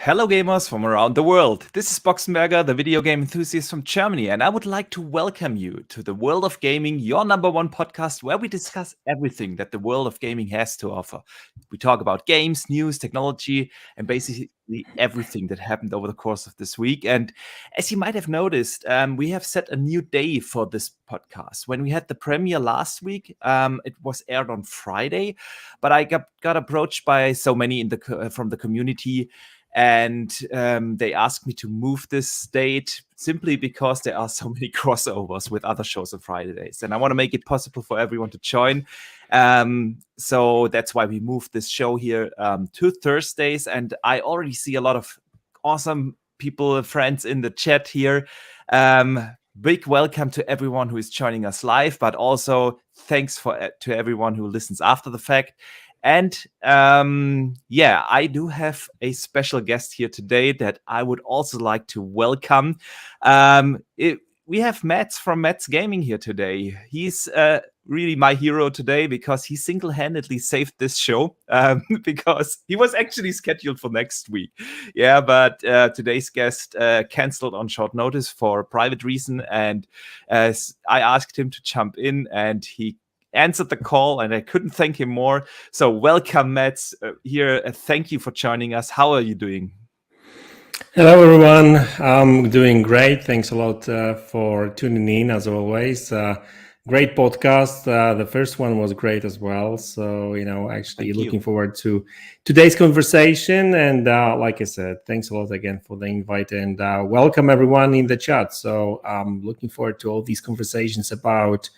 Hello gamers from around the world. This is Boxenberger, the video game enthusiast from Germany, and I would like to welcome you to the World of Gaming, your number one podcast where we discuss everything that the world of gaming has to offer. We talk about games, news, technology, and basically everything that happened over the course of this week. And as you might have noticed, we have set a new day for this podcast. When we had the premiere last week, it was aired on Friday, but I got approached by so many from the community, and they asked me to move this date simply because there are so many crossovers with other shows on Fridays, and I want to make it possible for everyone to join. So that's why we moved this show here to Thursdays, and I already see a lot of awesome people, friends in the chat here. Big welcome to everyone who is joining us live, but also thanks to everyone who listens after the fact. And I do have a special guest here today that I would also like to welcome. We have MADZ from MADZ Gaming here today. He's really my hero today because he single-handedly saved this show because he was actually scheduled for next week. Yeah, but today's guest canceled on short notice for a private reason, and I asked him to jump in, and he answered the call, and I couldn't thank him more. So welcome, MADZ, here. Thank you for joining us. How are you doing? Hello, everyone. I'm doing great. Thanks a lot for tuning in, as always. Great podcast. The first one was great as well. So, actually looking forward to today's conversation. And like I said, thanks a lot again for the invite, and welcome everyone in the chat. So I'm looking forward to all these conversations about,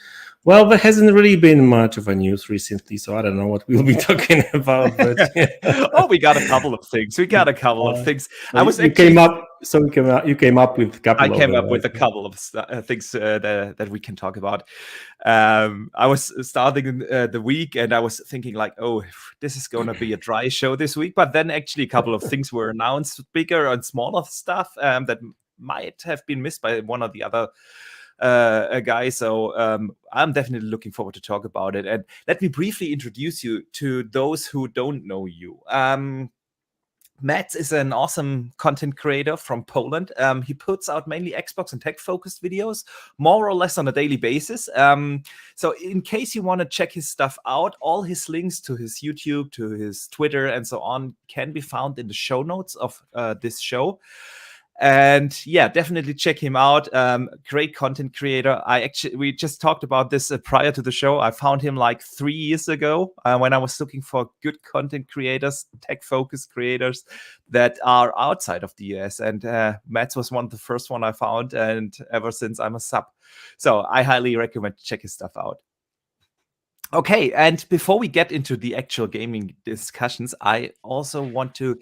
well, there hasn't really been much of a news recently, so I don't know what we'll be talking about. But oh, we got a couple of things. You came up with a couple. I came up with a couple of things that we can talk about. I was starting the week, and I was thinking like, oh, this is going to be a dry show this week. But then actually a couple of things were announced, bigger and smaller stuff that might have been missed by one or the other guy. So I'm definitely looking forward to talk about it. And let me briefly introduce you to those who don't know you. MADZ is an awesome content creator from Poland. He puts out mainly Xbox and tech-focused videos, more or less on a daily basis. So in case you want to check his stuff out, all his links to his YouTube, to his Twitter, and so on can be found in the show notes of this show. And yeah, definitely check him out. Great content creator. We just talked about this prior to the show. I found him like 3 years ago when I was looking for good content creators, tech-focused creators that are outside of the US. And MADZ was one of the first one I found. And ever since, I'm a sub. So I highly recommend to check his stuff out. Okay, and before we get into the actual gaming discussions, I also want to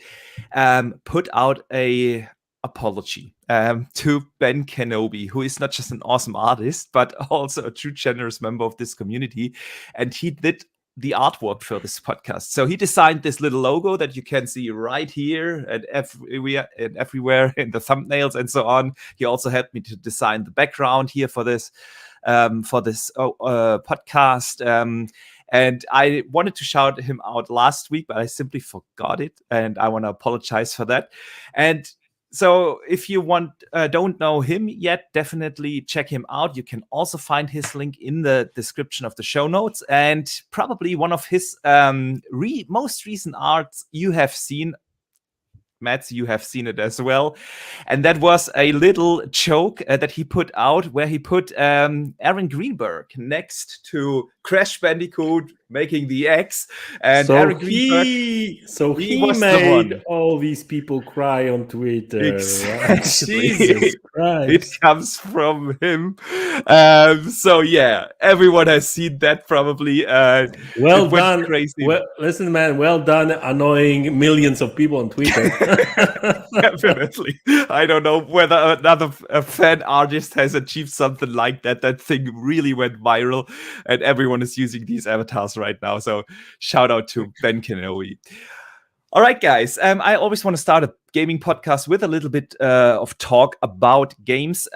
put out a apology to Ben Kenobi, who is not just an awesome artist, but also a true generous member of this community. And he did the artwork for this podcast. So he designed this little logo that you can see right here and everywhere in the thumbnails and so on. He also helped me to design the background here for this podcast. And I wanted to shout him out last week, but I simply forgot it. And I want to apologize for that. And so if you don't know him yet, definitely check him out. You can also find his link in the description of the show notes, and probably one of his most recent arts you have seen. MADZ, you have seen it as well. And that was a little joke that he put out where he put Aaron Greenberg next to Crash Bandicoot making the X. And so Aaron Greenberg, he made all these people cry on Twitter. Exactly. Jesus Christ. It comes from him. So yeah, everyone has seen that probably. Well done. Crazy. Well, listen, man, well done annoying millions of people on Twitter. Definitely. I don't know whether another fan artist has achieved something like that. That thing really went viral, and everyone is using these avatars right now. So shout out to Ben Kenobi. All right, guys. I always want to start a gaming podcast with a little bit of talk about games.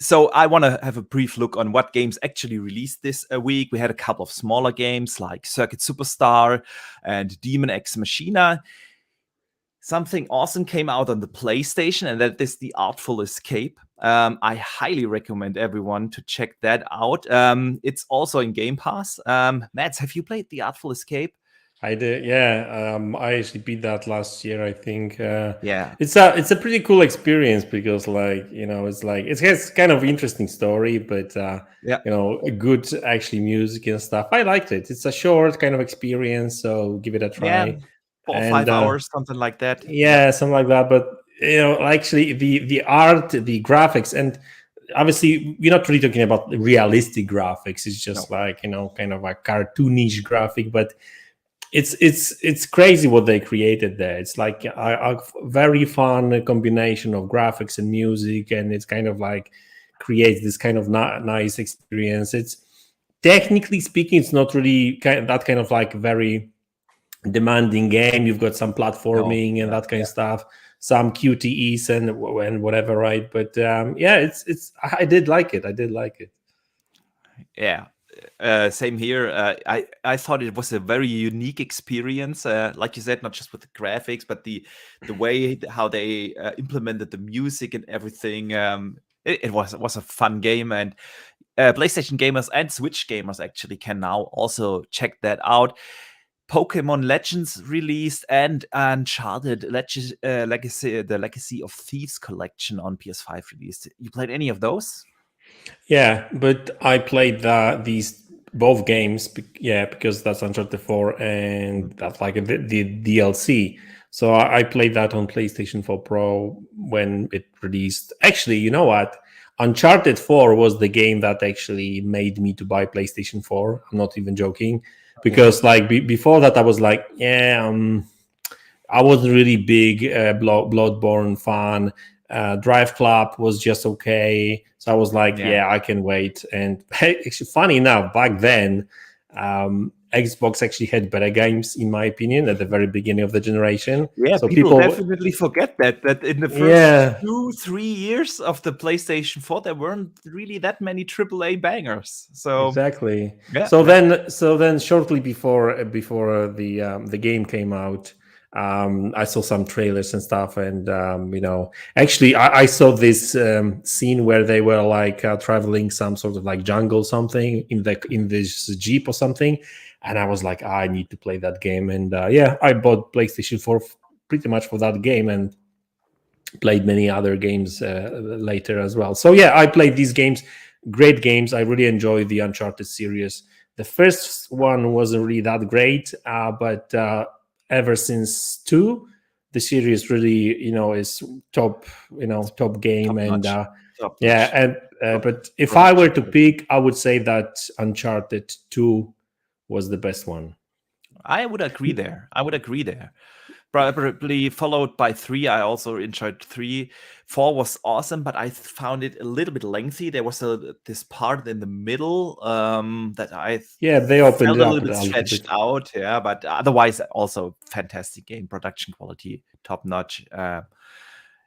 So I want to have a brief look on what games actually released this week. We had a couple of smaller games like Circuit Superstar and Demon X Machina. Something awesome came out on the PlayStation, and that is The Artful Escape. I highly recommend everyone to check that out. It's also in Game Pass. Mads, have you played The Artful Escape? I did, yeah. I actually beat that last year, I think. Yeah. It's a pretty cool experience because, like, it's like it has kind of interesting story, but Yeah. a good actually music and stuff. I liked it. It's a short kind of experience, so give it a Yeah. try. 4 or And 5 hours, something like that. yeah, something like that. But actually, the art, the graphics, and obviously we're not really talking about realistic graphics. It's just like kind of a cartoonish graphic, but it's crazy what they created there. It's like a very fun combination of graphics and music, and it's kind of like creates this kind of nice experience. It's technically speaking, it's not really that kind of like very demanding game. You've got some platforming and that kind of stuff, some QTEs and whatever, right? But it's I did like it. Yeah. Same here. I thought it was a very unique experience. Like you said, not just with the graphics, but the way how they implemented the music and everything. It was a fun game, and PlayStation gamers and Switch gamers actually can now also check that out. Pokemon Legends released, and Uncharted Legacy, the Legacy of Thieves collection on PS5 released. You played any of those? Yeah, but I played these both games, because that's Uncharted 4 and that's like the DLC. So I played that on PlayStation 4 Pro when it released. Actually, you know what? Uncharted 4 was the game that actually made me to buy PlayStation 4. I'm not even joking, because like before that I was like, I wasn't really big Bloodborne fan. Drive Club was just okay, so I was like, I can wait. And actually, funny enough, back then Xbox actually had better games, in my opinion, at the very beginning of the generation. Yeah, So people definitely forget that in the first 2-3 years of the PlayStation 4, there weren't really that many AAA bangers. So exactly. Yeah, So then shortly before the game came out, I saw some trailers and stuff, and actually I saw this scene where they were like traveling some sort of like jungle something in this Jeep or something, and I was like, I need to play that game. And I bought PlayStation 4 pretty much for that game, and played many other games later as well. So I played these games, great games. I really enjoyed the Uncharted series. The first one wasn't really that great, but ever since 2, the series really is top game. And but if I were to pick, I would say that Uncharted 2 was the best one. I would agree there. Probably followed by 3. I also enjoyed 3. 4 was awesome, but I found it a little bit lengthy. There was this part in the middle that I they opened felt it a up little bit stretched out. Yeah, but otherwise, also fantastic game. Production quality, top notch.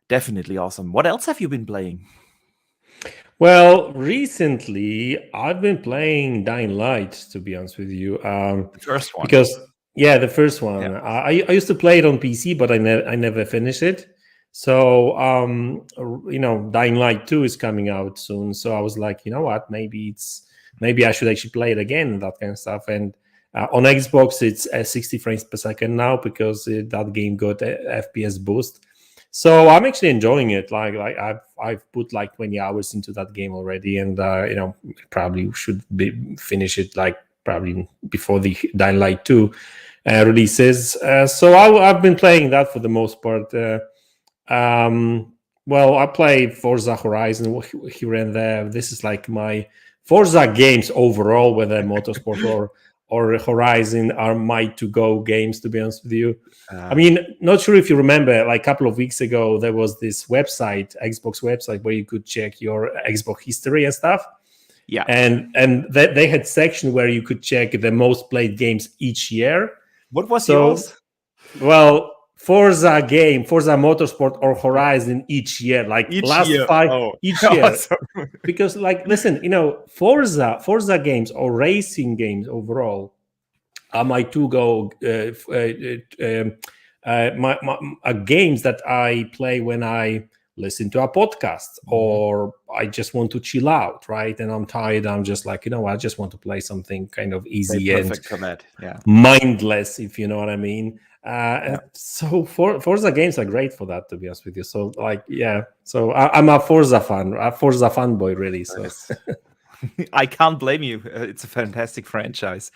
Definitely awesome. What else have you been playing? Well, recently I've been playing Dying Light, to be honest with you. The first one. Because the first one. Yeah. I used to play it on PC, but I never finished it. So Dying Light 2 is coming out soon. So I was like, you know what? Maybe I should actually play it again and that kind of stuff. And on Xbox, it's 60 frames per second now, because that game got a FPS boost. So I'm actually enjoying it. Like I've put like 20 hours into that game already, and probably should finish it like probably before the Dying Light 2 releases. So I've been playing that for the most part. Well, I play Forza Horizon here and there. This is like my Forza games overall, whether motorsport or Horizon, are my to-go games, to be honest with you. I mean, not sure if you remember, like a couple of weeks ago, there was this website, Xbox website, where you could check your Xbox history and stuff. Yeah. And they had section where you could check the most played games each year. What was yours? Well, Forza game, Forza Motorsport or Horizon each year, like Each last year. 5 Oh, each year. awesome. Because like, listen, Forza games or racing games overall are my to go games that I play when I listen to a podcast or I just want to chill out, right? And I'm tired. I'm just like, I just want to play something kind of easy and perfect for that. Yeah. mindless, if you know what I mean. So Forza games are great for that, to be honest with you. So like, yeah. So I'm a Forza fanboy, really. So. Nice. I can't blame you. It's a fantastic franchise.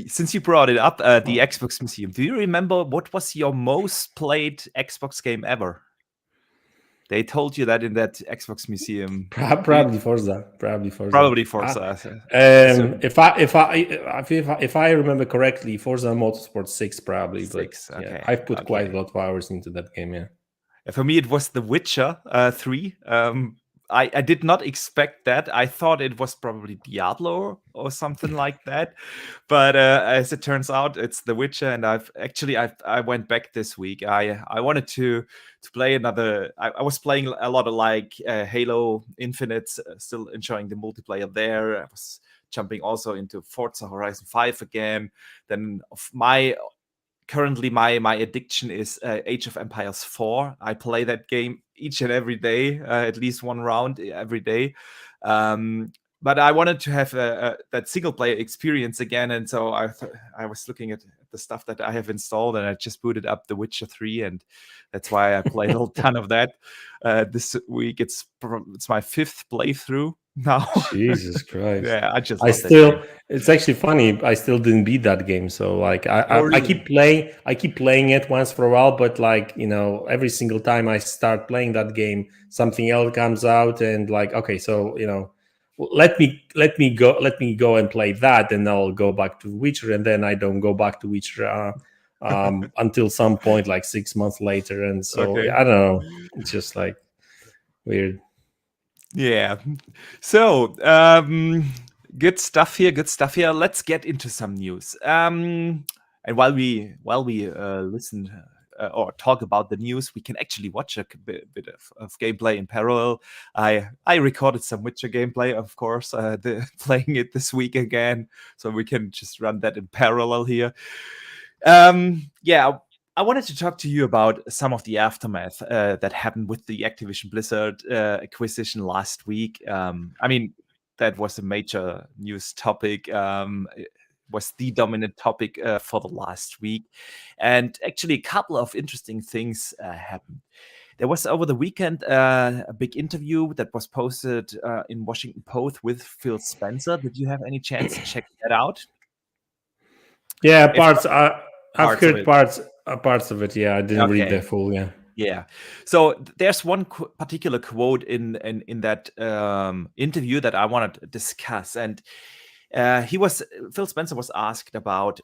Since you brought it up, the Xbox Museum, do you remember what was your most played Xbox game ever? They told you that in that Xbox Museum. Probably Forza. Probably Forza. If I remember correctly, Forza Motorsport 6 probably. 6, but okay. yeah, I've put quite a lot of hours into that game. Yeah. For me, it was The Witcher 3. I did not expect that. I thought it was probably Diablo or something like that, but as it turns out, it's The Witcher. And I went back this week. I wanted to play another. I was playing a lot of like Halo Infinite, still enjoying the multiplayer there. I was jumping also into Forza Horizon 5 again. Then currently my addiction is Age of Empires 4. I play that game each and every day, at least one round every day. But I wanted to have that single player experience again, and so I was looking at the stuff that I have installed, and I just booted up The Witcher 3, and that's why I played a ton of that. This week it's my 5th playthrough now. Jesus Christ! Yeah, it's actually funny. I still didn't beat that game, so like I keep playing it once for a while, but like every single time I start playing that game, something else comes out, and like okay, so let me go and play that, and I'll go back to Witcher, and then I don't go back to Witcher until some point like 6 months later, and so I don't know. It's just like weird. Yeah. So, good stuff here. Let's get into some news. And while we listen or talk about the news, we can actually watch a bit of gameplay in parallel. I recorded some Witcher gameplay, of course, playing it this week again, so we can just run that in parallel here. Yeah. I wanted to talk to you about some of the aftermath that happened with the Activision Blizzard acquisition last week. I mean, that was a major news topic. It was the dominant topic for the last week. And actually, a couple of interesting things happened. There was over the weekend a big interview that was posted in Washington Post with Phil Spencer. Did you have any chance to check that out? Yeah, I've heard parts of it. Yeah, I didn't read the full. Yeah. So there's one particular quote in that interview that I want to discuss, and Phil Spencer was asked about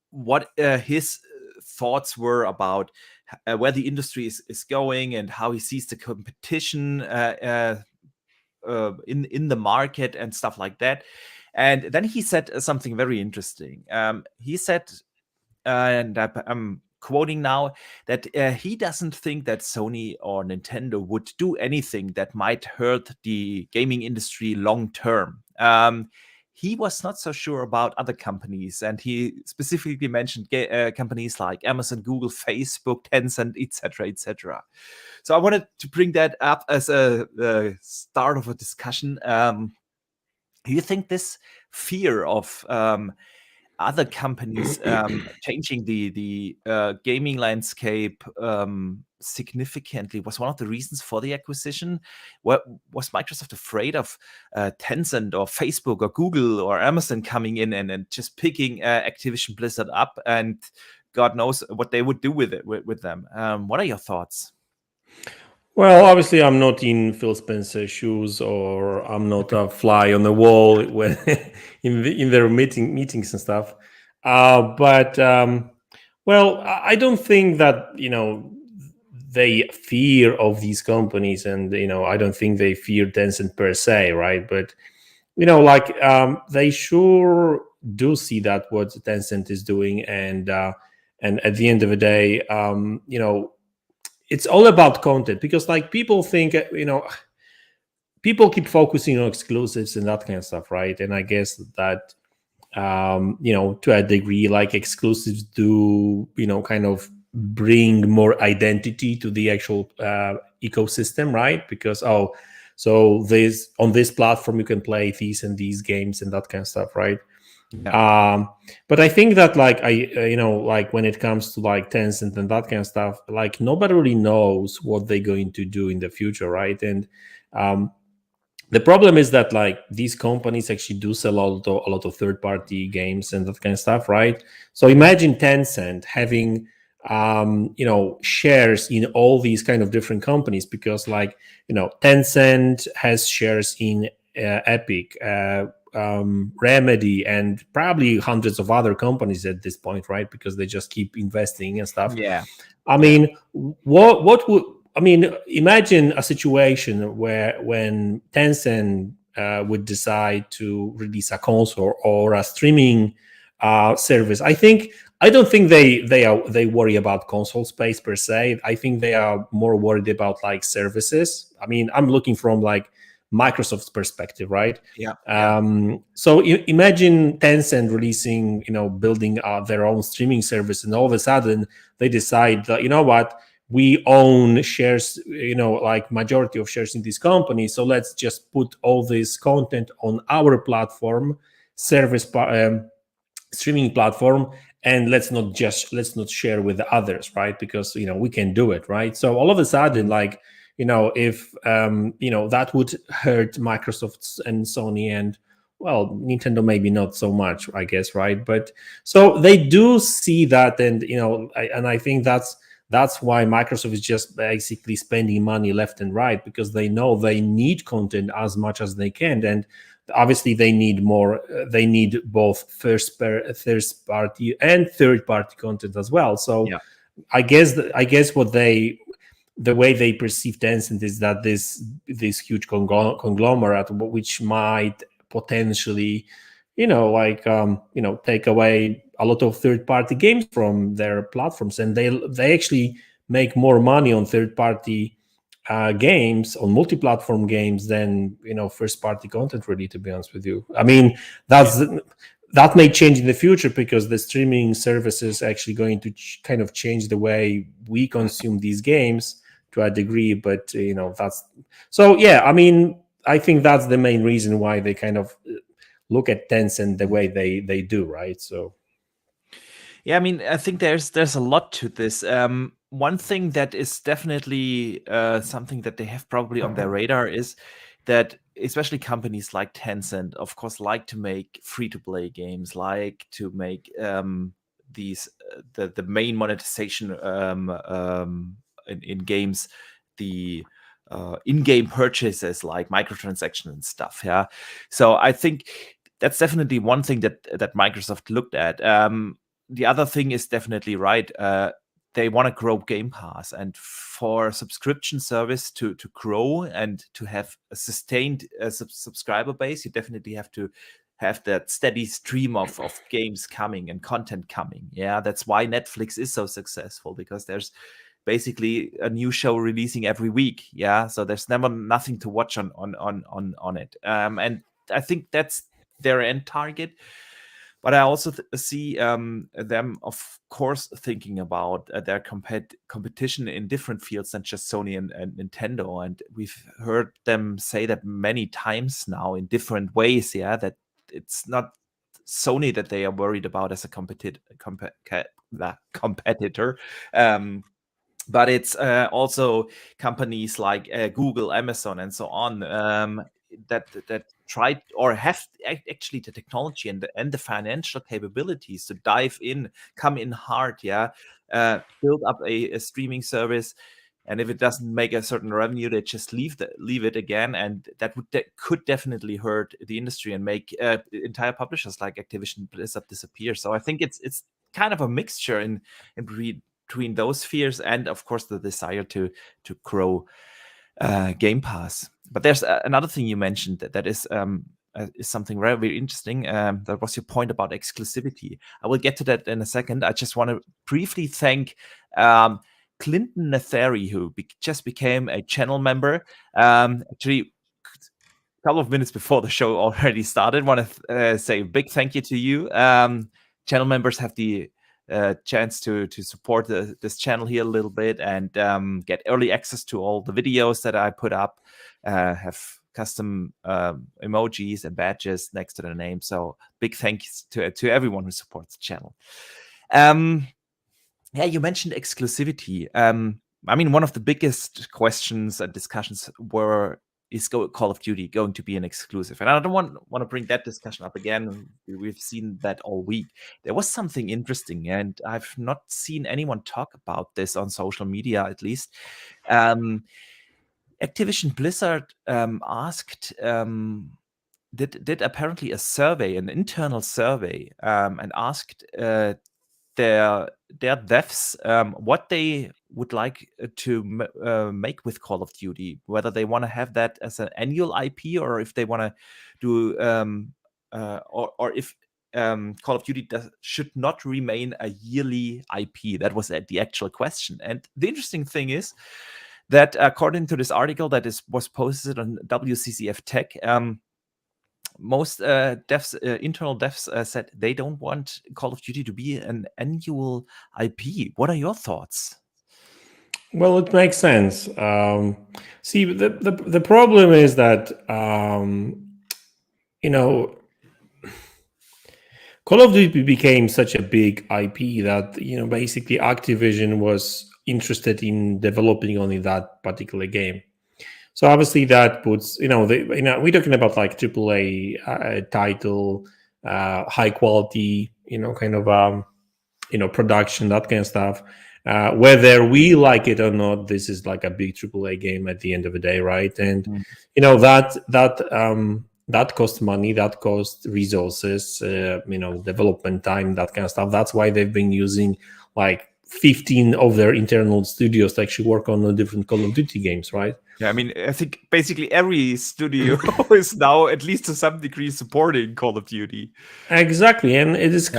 what his thoughts were about where the industry is going and how he sees the competition in the market and stuff like that. And then he said something very interesting. He said, and I'm quoting now, that he doesn't think that Sony or Nintendo would do anything that might hurt the gaming industry long term. He was not so sure about other companies, and he specifically mentioned companies like Amazon, Google, Facebook, Tencent, etc., etc. So I wanted to bring that up as a start of a discussion. Do you think this fear of other companies changing the gaming landscape significantly was one of the reasons for the acquisition? Was Microsoft afraid of Tencent or Facebook or Google or Amazon coming in and just picking Activision Blizzard up, and God knows what they would do with it with them? What are your thoughts? Well, obviously, I'm not in Phil Spencer's shoes, or I'm not a fly on the wall when in their meetings and stuff. But well, I don't think that they fear of these companies, and I don't think they fear Tencent per se, right? But they sure do see that what Tencent is doing, and And at the end of the day, it's all about content, because like people think, people keep focusing on exclusives and that kind of stuff, right? And I guess that to a degree, like exclusives do, kind of bring more identity to the actual ecosystem, right? Because so this on this platform you can play these and these games and that kind of stuff, right? Yeah. But I think that like like when it comes to like Tencent and that kind of stuff, like nobody really knows what they're going to do in the future, right? And the problem is that like these companies actually do sell a lot of third-party games and that kind of stuff, right? So imagine Tencent having shares in all these kind of different companies, because like Tencent has shares in Epic, Remedy, and probably hundreds of other companies at this point, right? Because they just keep investing and stuff. Yeah. I mean, what would imagine a situation where when Tencent would decide to release a console or a streaming service. I don't think they worry about console space per se. I think they are more worried about like services. I mean, I'm looking from like Microsoft's perspective, right? Yeah. So imagine Tencent releasing, building their own streaming service, and all of a sudden they decide that, what, we own shares, like majority of shares in this company, so let's just put all this content on our platform, streaming platform, and let's not share with the others, right? Because we can do it, right? So all of a sudden, like if that would hurt Microsoft and Sony, and well, Nintendo maybe not so much, I guess, right? But so they do see that, and I think that's why Microsoft is just basically spending money left and right, because they know they need content as much as they can, and obviously they need more. They need both first party and third party content as well. So Yeah. I guess the way they perceive Tencent is that this huge conglomerate, which might potentially take away a lot of third-party games from their platforms, and they actually make more money on third-party games, on multi-platform games, than first-party content, really, to be honest with you. I mean, that may change in the future, because the streaming services actually going to kind of change the way we consume these games to a degree, but that's so. Yeah, I mean, I think that's the main reason why they kind of look at Tencent the way they do, right? So Yeah, I mean, I think there's a lot to this. One thing that is definitely something that they have probably on their radar is that especially companies like Tencent, of course, like to make free-to-play games, like to make these the main monetization in games, the in-game purchases like microtransaction and stuff. Yeah, so I think that's definitely one thing that Microsoft looked at. The other thing is definitely right. They want to grow Game Pass, and for a subscription service to grow and to have a sustained subscriber base, you definitely have to have that steady stream of games coming and content coming. Yeah, that's why Netflix is so successful, because there's basically a new show releasing every week. Yeah, so there's never nothing to watch on it. And I think that's their end target. But I also see them, of course, thinking about their competition in different fields than just Sony and Nintendo. And we've heard them say that many times now in different ways, yeah, that it's not Sony that they are worried about as a competitor. But it's also companies like Google, Amazon, and so on, that tried or have actually the technology and the financial capabilities to dive in, come in hard, yeah, build up a streaming service. And if it doesn't make a certain revenue, they just leave it again, and that could definitely hurt the industry and make entire publishers like Activision, Blizzard disappear. So I think it's kind of a mixture in between those fears and, of course, the desire to grow Game Pass. But there's another thing you mentioned that is is something very, very interesting. That was your point about exclusivity. I will get to that in a second. I just want to briefly thank Clinton Nathari, who just became a channel member. Actually, a couple of minutes before the show already started, want to say a big thank you to you. Channel members have the chance to support this channel here a little bit and get early access to all the videos that I put up, have custom emojis and badges next to their name. So big thanks to everyone who supports the channel. Yeah, you mentioned exclusivity. I mean, one of the biggest questions and discussions is Call of Duty going to be an exclusive? And I don't want to bring that discussion up again. We've seen that all week. There was something interesting, and I've not seen anyone talk about this on social media, at least. Activision Blizzard asked, did apparently a survey, an internal survey, and asked their devs what they would like to make with Call of Duty, whether they want to have that as an annual IP or if they want to do or if Call of Duty should not remain a yearly IP. That was the actual question. And the interesting thing is that according to this article that was posted on WCCF Tech, most internal devs said they don't want Call of Duty to be an annual IP. What are your thoughts? Well, it makes sense. See, the problem is that Call of Duty became such a big IP that basically Activision was interested in developing only that particular game. So obviously that puts, we're talking about like AAA title, high quality, kind of, production, that kind of stuff. Whether we like it or not, this is like a big AAA game at the end of the day, right? And that costs money, that costs resources, development time, that kind of stuff. That's why they've been using like 15 of their internal studios to actually work on the different Call of Duty games, right? Yeah, I mean, I think basically every studio is now at least to some degree supporting Call of Duty. Exactly, and it's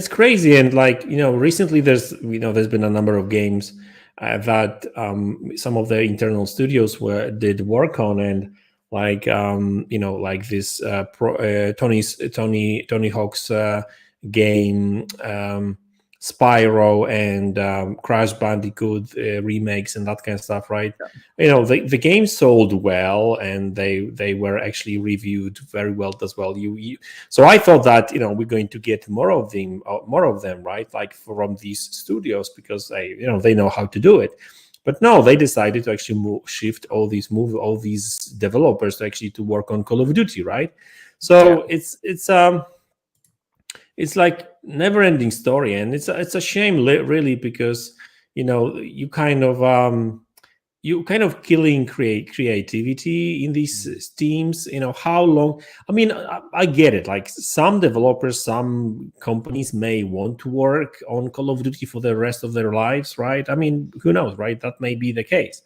crazy. And like recently there's been a number of games that some of the internal studios did work on, and like like this Tony Hawk's game. Spyro and Crash Bandicoot remakes and that kind of stuff, right? Yeah. The game sold well, and they were actually reviewed very well as well. So I thought that we're going to get more of them, right? Like from these studios, because they know how to do it. But no, they decided to actually shift all these developers to work on Call of Duty, right? So yeah. It's like never-ending story, and it's a shame, really, because you kind of killing creativity in these teams. How long? I mean, I get it. Like some developers, some companies may want to work on Call of Duty for the rest of their lives, right? I mean, who knows, right? That may be the case.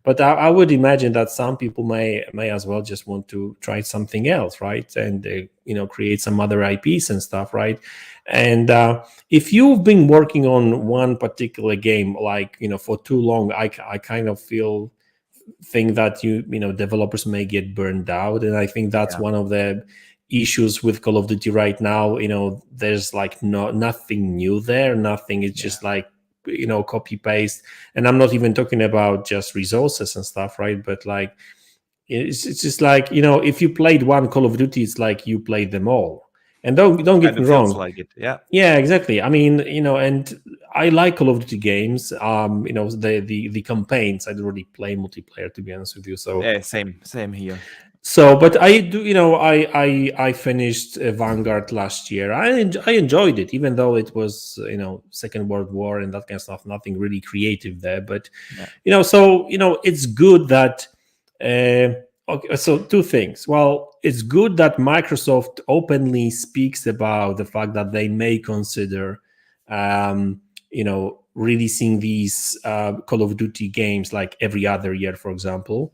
But I would imagine that some people may as well just want to try something else, right? And create some other IPs and stuff, right? And if you've been working on one particular game, like for too long, I kind of think that developers may get burned out, and I think that's one of the issues with Call of Duty right now. There's like nothing new there, nothing. It's just like copy paste, and I'm not even talking about just resources and stuff, right? But like it's just like if you played one Call of Duty, it's like you played them all. And don't get me wrong, like it. Yeah, exactly. I mean, and I like Call of Duty games. The campaigns, I don't really play multiplayer, to be honest with you. So yeah, same here. So, but I do, I finished Vanguard last year. I enjoyed it, even though it was, Second World War and that kind of stuff. Nothing really creative there, but so it's good that. Okay, so two things. Well, it's good that Microsoft openly speaks about the fact that they may consider, releasing these Call of Duty games like every other year, for example.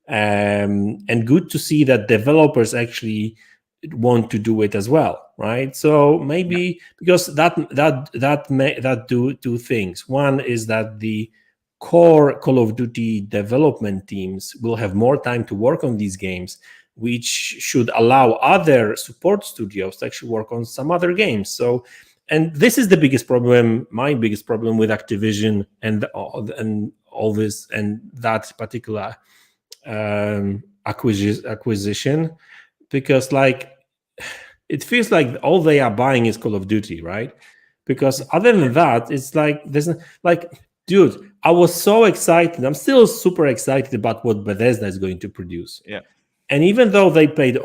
And good to see that developers actually want to do it as well, right? So maybe because that do two things. One is that the core Call of Duty development teams will have more time to work on these games, which should allow other support studios to actually work on some other games. So, and this is the biggest problem, my biggest problem with Activision and all this and that particular acquisition, because like it feels like all they are buying is Call of Duty, right? Because other than that, it's like there's like, dude, I was so excited. I'm still super excited about what Bethesda is going to produce. Yeah. And even though they paid,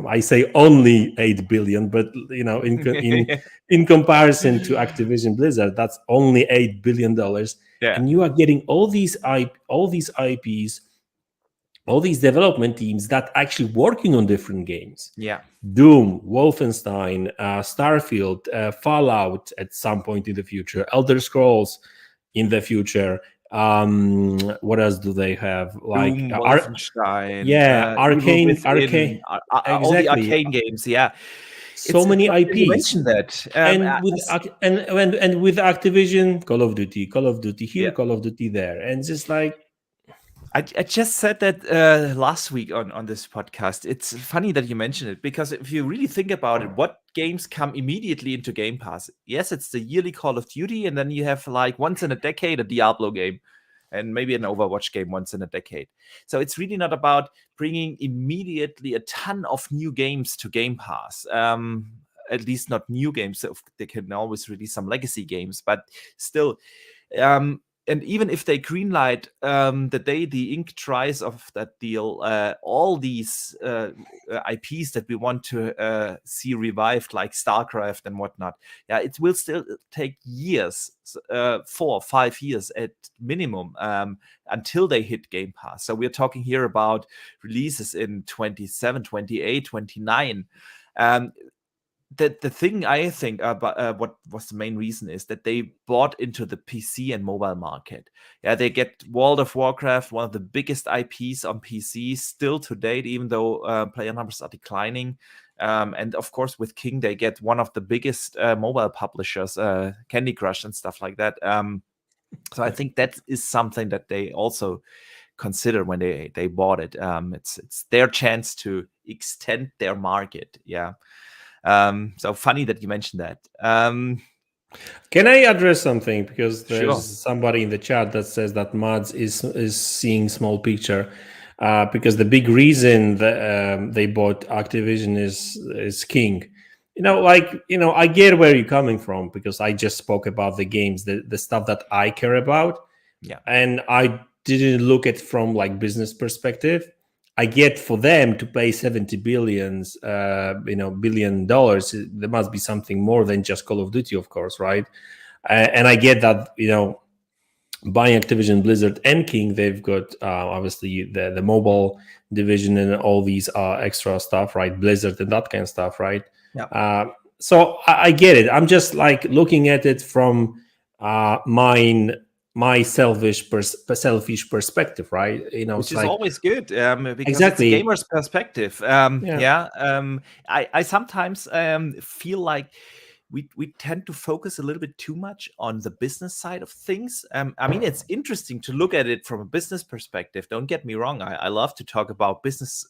I say only 8 billion, but in comparison to Activision Blizzard, that's only $8 billion. Yeah. And you are getting all these IPs, all these development teams that actually working on different games. Yeah. Doom, Wolfenstein, Starfield, Fallout at some point in the future, Elder Scrolls in the future. What else do they have? Like Doom, Wolfenstein, Arcane, Within, all the exactly. Arcane games. Yeah, So many IPs. You mentioned that, and with Activision, Call of Duty here, Call of Duty there, and just like. I just said that last week on this podcast. It's funny that you mentioned it, because if you really think about it, what games come immediately into Game Pass? Yes, it's the yearly Call of Duty, and then you have like once in a decade a Diablo game, and maybe an Overwatch game once in a decade. So it's really not about bringing immediately a ton of new games to Game Pass. At least not new games. So they can always release some legacy games, but still. And even if they greenlight the day the ink dries of that deal, all these IPs that we want to see revived, like StarCraft and whatnot, it will still take years, 4 or 5 years at minimum, until they hit Game Pass. So we're talking here about releases in 27, 28, 29. The thing I think about what was the main reason is that they bought into the PC and mobile market. Yeah, they get World of Warcraft, one of the biggest IPs on PC still to date, even though player numbers are declining. And of course, with King, they get one of the biggest mobile publishers, Candy Crush and stuff like that. So I think that is something that they also consider when they bought it. It's their chance to extend their market. Yeah. So funny that you mentioned that. Can I address something? Because there's somebody in the chat that says that MADZ is seeing small picture. Because the big reason that they bought Activision is King. I get where you're coming from, because I just spoke about the games, the stuff that I care about. Yeah. And I didn't look at from like business perspective. I get for them to pay $70 billion, there must be something more than just Call of Duty, of course, right? And I get that, buying Activision, Blizzard, and King, they've got obviously the mobile division and all these extra stuff, right? Blizzard and that kind of stuff, right? Yeah. So I get it. I'm just like looking at it from my selfish perspective, right? Which is always good, because exactly. It's a gamer's perspective. I sometimes feel like we tend to focus a little bit too much on the business side of things. I mean, it's interesting to look at it from a business perspective. Don't get me wrong. I love to talk about business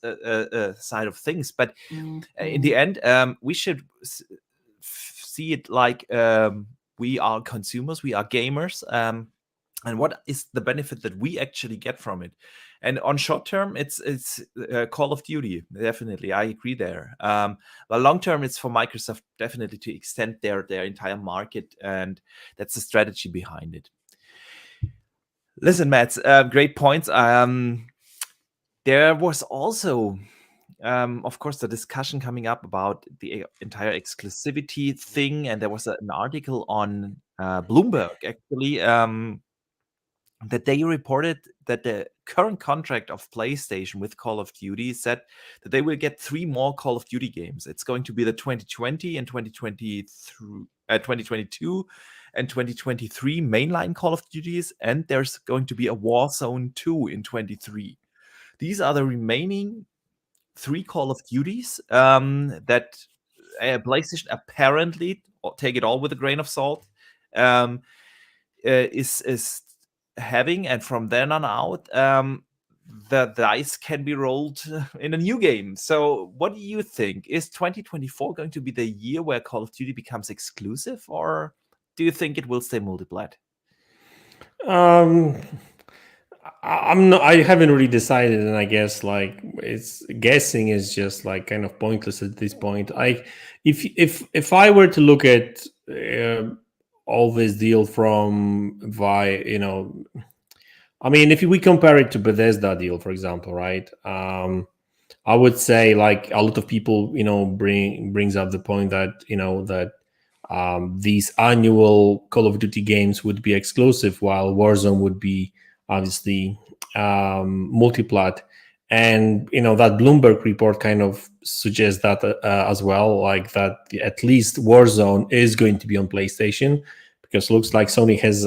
side of things, but in the end, we should see it like we are consumers, we are gamers. And what is the benefit that we actually get from it? And on short term, it's Call of Duty, definitely. I agree there. But long term, it's for Microsoft definitely to extend their entire market, and that's the strategy behind it. Listen, Mads, great points. There was also, of course, the discussion coming up about the entire exclusivity thing, and there was an article on Bloomberg actually. That they reported that the current contract of PlayStation with Call of Duty said that they will get 3 more Call of Duty games. It's going to be the 2020 and 2022 and 2023 mainline Call of Duties, and there's going to be a Warzone 2 in 23. These are the remaining 3 Call of Duties that PlayStation apparently, take it all with a grain of salt, is having, and from then on out, the dice can be rolled in a new game. So, what do you think? Is 2024 going to be the year where Call of Duty becomes exclusive, or do you think it will stay multiplat? Um, I'm not. I haven't really decided, and I guess like it's guessing is just like kind of pointless at this point. If I were to look at all this deal from I mean, if we compare it to Bethesda deal, for example, right? I would say like a lot of people, brings up the point that these annual Call of Duty games would be exclusive, while Warzone would be obviously multiplat. And that Bloomberg report kind of suggests that as well, like that at least Warzone is going to be on PlayStation, because it looks like Sony has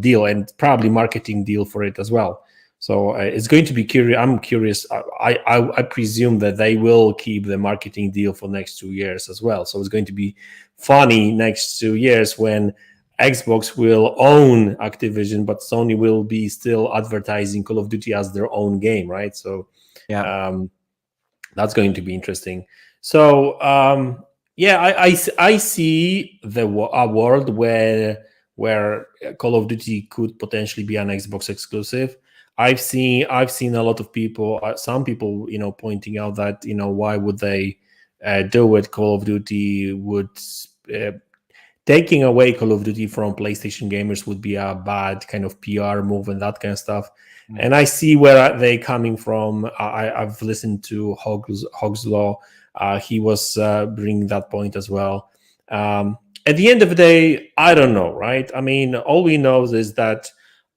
deal and probably marketing deal for it as well. So it's going to be curious. I'm curious. I presume that they will keep the marketing deal for next 2 years as well. So it's going to be funny next 2 years when Xbox will own Activision, but Sony will be still advertising Call of Duty as their own game, right? So that's going to be interesting. So I see a world where Call of Duty could potentially be an Xbox exclusive. I've seen a lot of people, some people, pointing out that why would they do it? Call of Duty would taking away Call of Duty from PlayStation gamers would be a bad kind of PR move and that kind of stuff. And I see where they're coming from. I've listened to Hogg's Law. He was bringing that point as well. At the end of the day, I don't know, right? I mean, all we know is that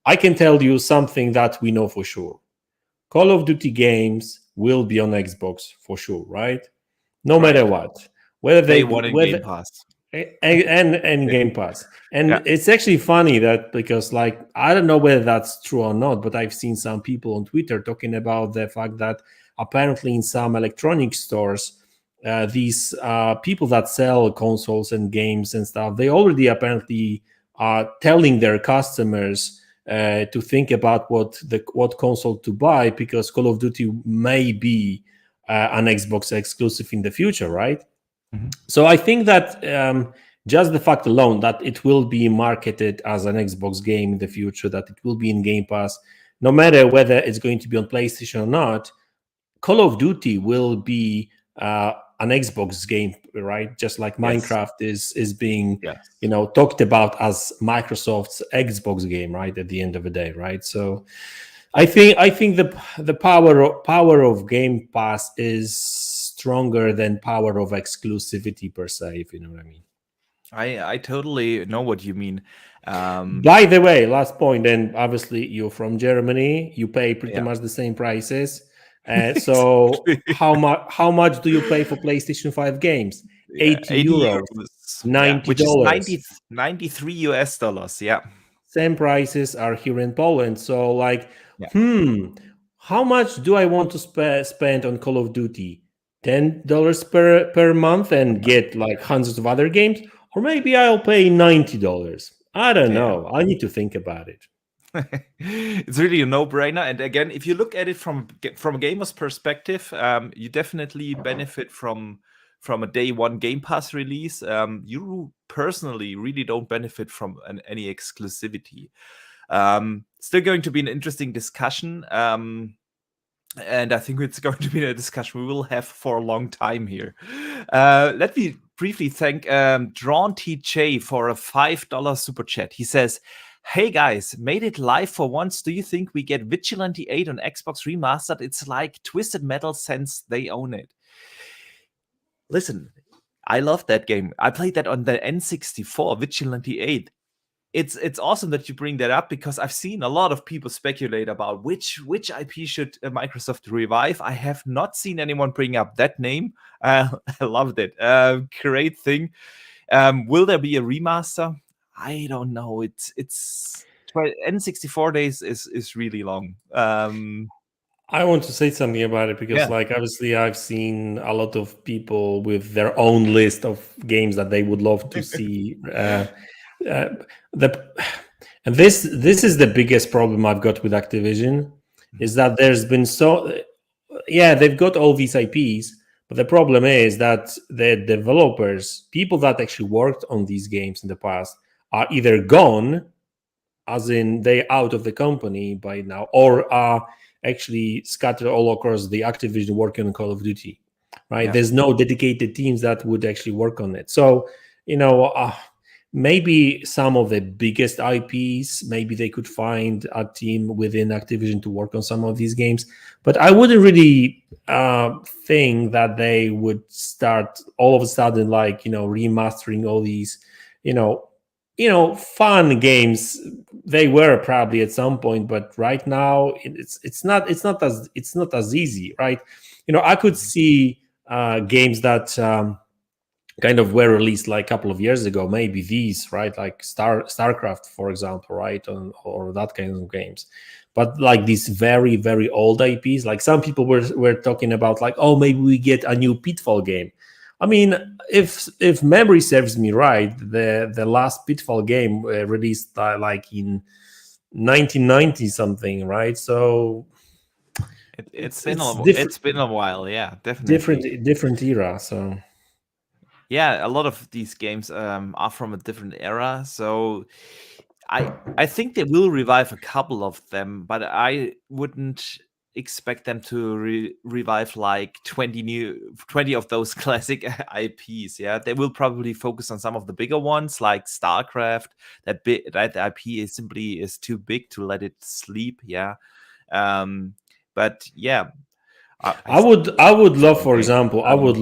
I can tell you something that we know for sure. Call of Duty games will be on Xbox for sure, right? No matter what. Whether they want in Game Pass. And Game Pass. And it's actually funny that because like I don't know whether that's true or not, but I've seen some people on Twitter talking about the fact that apparently in some electronic stores, these people that sell consoles and games and stuff, they already apparently are telling their customers to think about what console to buy, because Call of Duty may be an Xbox exclusive in the future, right? So I think that just the fact alone that it will be marketed as an Xbox game in the future, that it will be in Game Pass, no matter whether it's going to be on PlayStation or not, Call of Duty will be an Xbox game, right? Just like Minecraft is being talked about as Microsoft's Xbox game, right? At the end of the day, right? So I think the power of Game Pass is stronger than power of exclusivity per se, if you know what I mean. I totally know what you mean. By the way, last point, and obviously you're from Germany, you pay pretty much the same prices. So how much do you pay for PlayStation 5 games? 80 euros, $90, which is $93. Yeah. Same prices are here in Poland. So like, how much do I want to spend on Call of Duty? $10 per month and get like hundreds of other games, or maybe I'll pay $90. I don't know. I need to think about it. It's really a no-brainer. And again, if you look at it from a gamer's perspective, you definitely benefit from a day one Game Pass release. You personally really don't benefit from any exclusivity. Still going to be an interesting discussion. And I think it's going to be a discussion we will have for a long time here. Let me briefly thank Drawn TJ for a $5 super chat. He says, "Hey guys, made it live for once. Do you think we get Vigilante 8 on Xbox Remastered? It's like Twisted Metal since they own it." Listen, I love that game. I played that on the N64, Vigilante 8. It's awesome that you bring that up, because I've seen a lot of people speculate about which IP should Microsoft revive. I have not seen anyone bring up that name. I loved it. Great thing. Will there be a remaster? I don't know. It's N64 days is really long. I want to say something about it because, Yeah. like, obviously, I've seen a lot of people with their own list of games that they would love to see. The and this is the biggest problem I've got with Activision is that there's been they've got all these IPs, but the problem is that the developers, people that actually worked on these games in the past, are either gone, as in they out of the company by now, or are actually scattered all across the Activision working on Call of Duty. Right? Yeah. There's no dedicated teams that would actually work on it. So you know. Maybe some of the biggest IPs, maybe they could find a team within Activision to work on some of these games. But I wouldn't really think that they would start all of a sudden, like, remastering all these, fun games. They were probably at some point, but right now it's not as easy, right? I could see games that. Kind of were released like a couple of years ago, maybe these, right, like StarCraft, for example, right, or that kind of games. But like these very, very old IPs, like some people were talking about, like, oh, maybe we get a new Pitfall game. I mean, if memory serves me right, the last Pitfall game released like in 1990 something, right? So It's different, it's been a while, yeah, definitely. different era. So Yeah, a lot of these games are from a different era, so I think they will revive a couple of them, but I wouldn't expect them to revive like 20 of those classic IPs. Yeah, they will probably focus on some of the bigger ones like StarCraft. That IP is too big to let it sleep. Yeah, but yeah, I would love, exciting for game. example, I would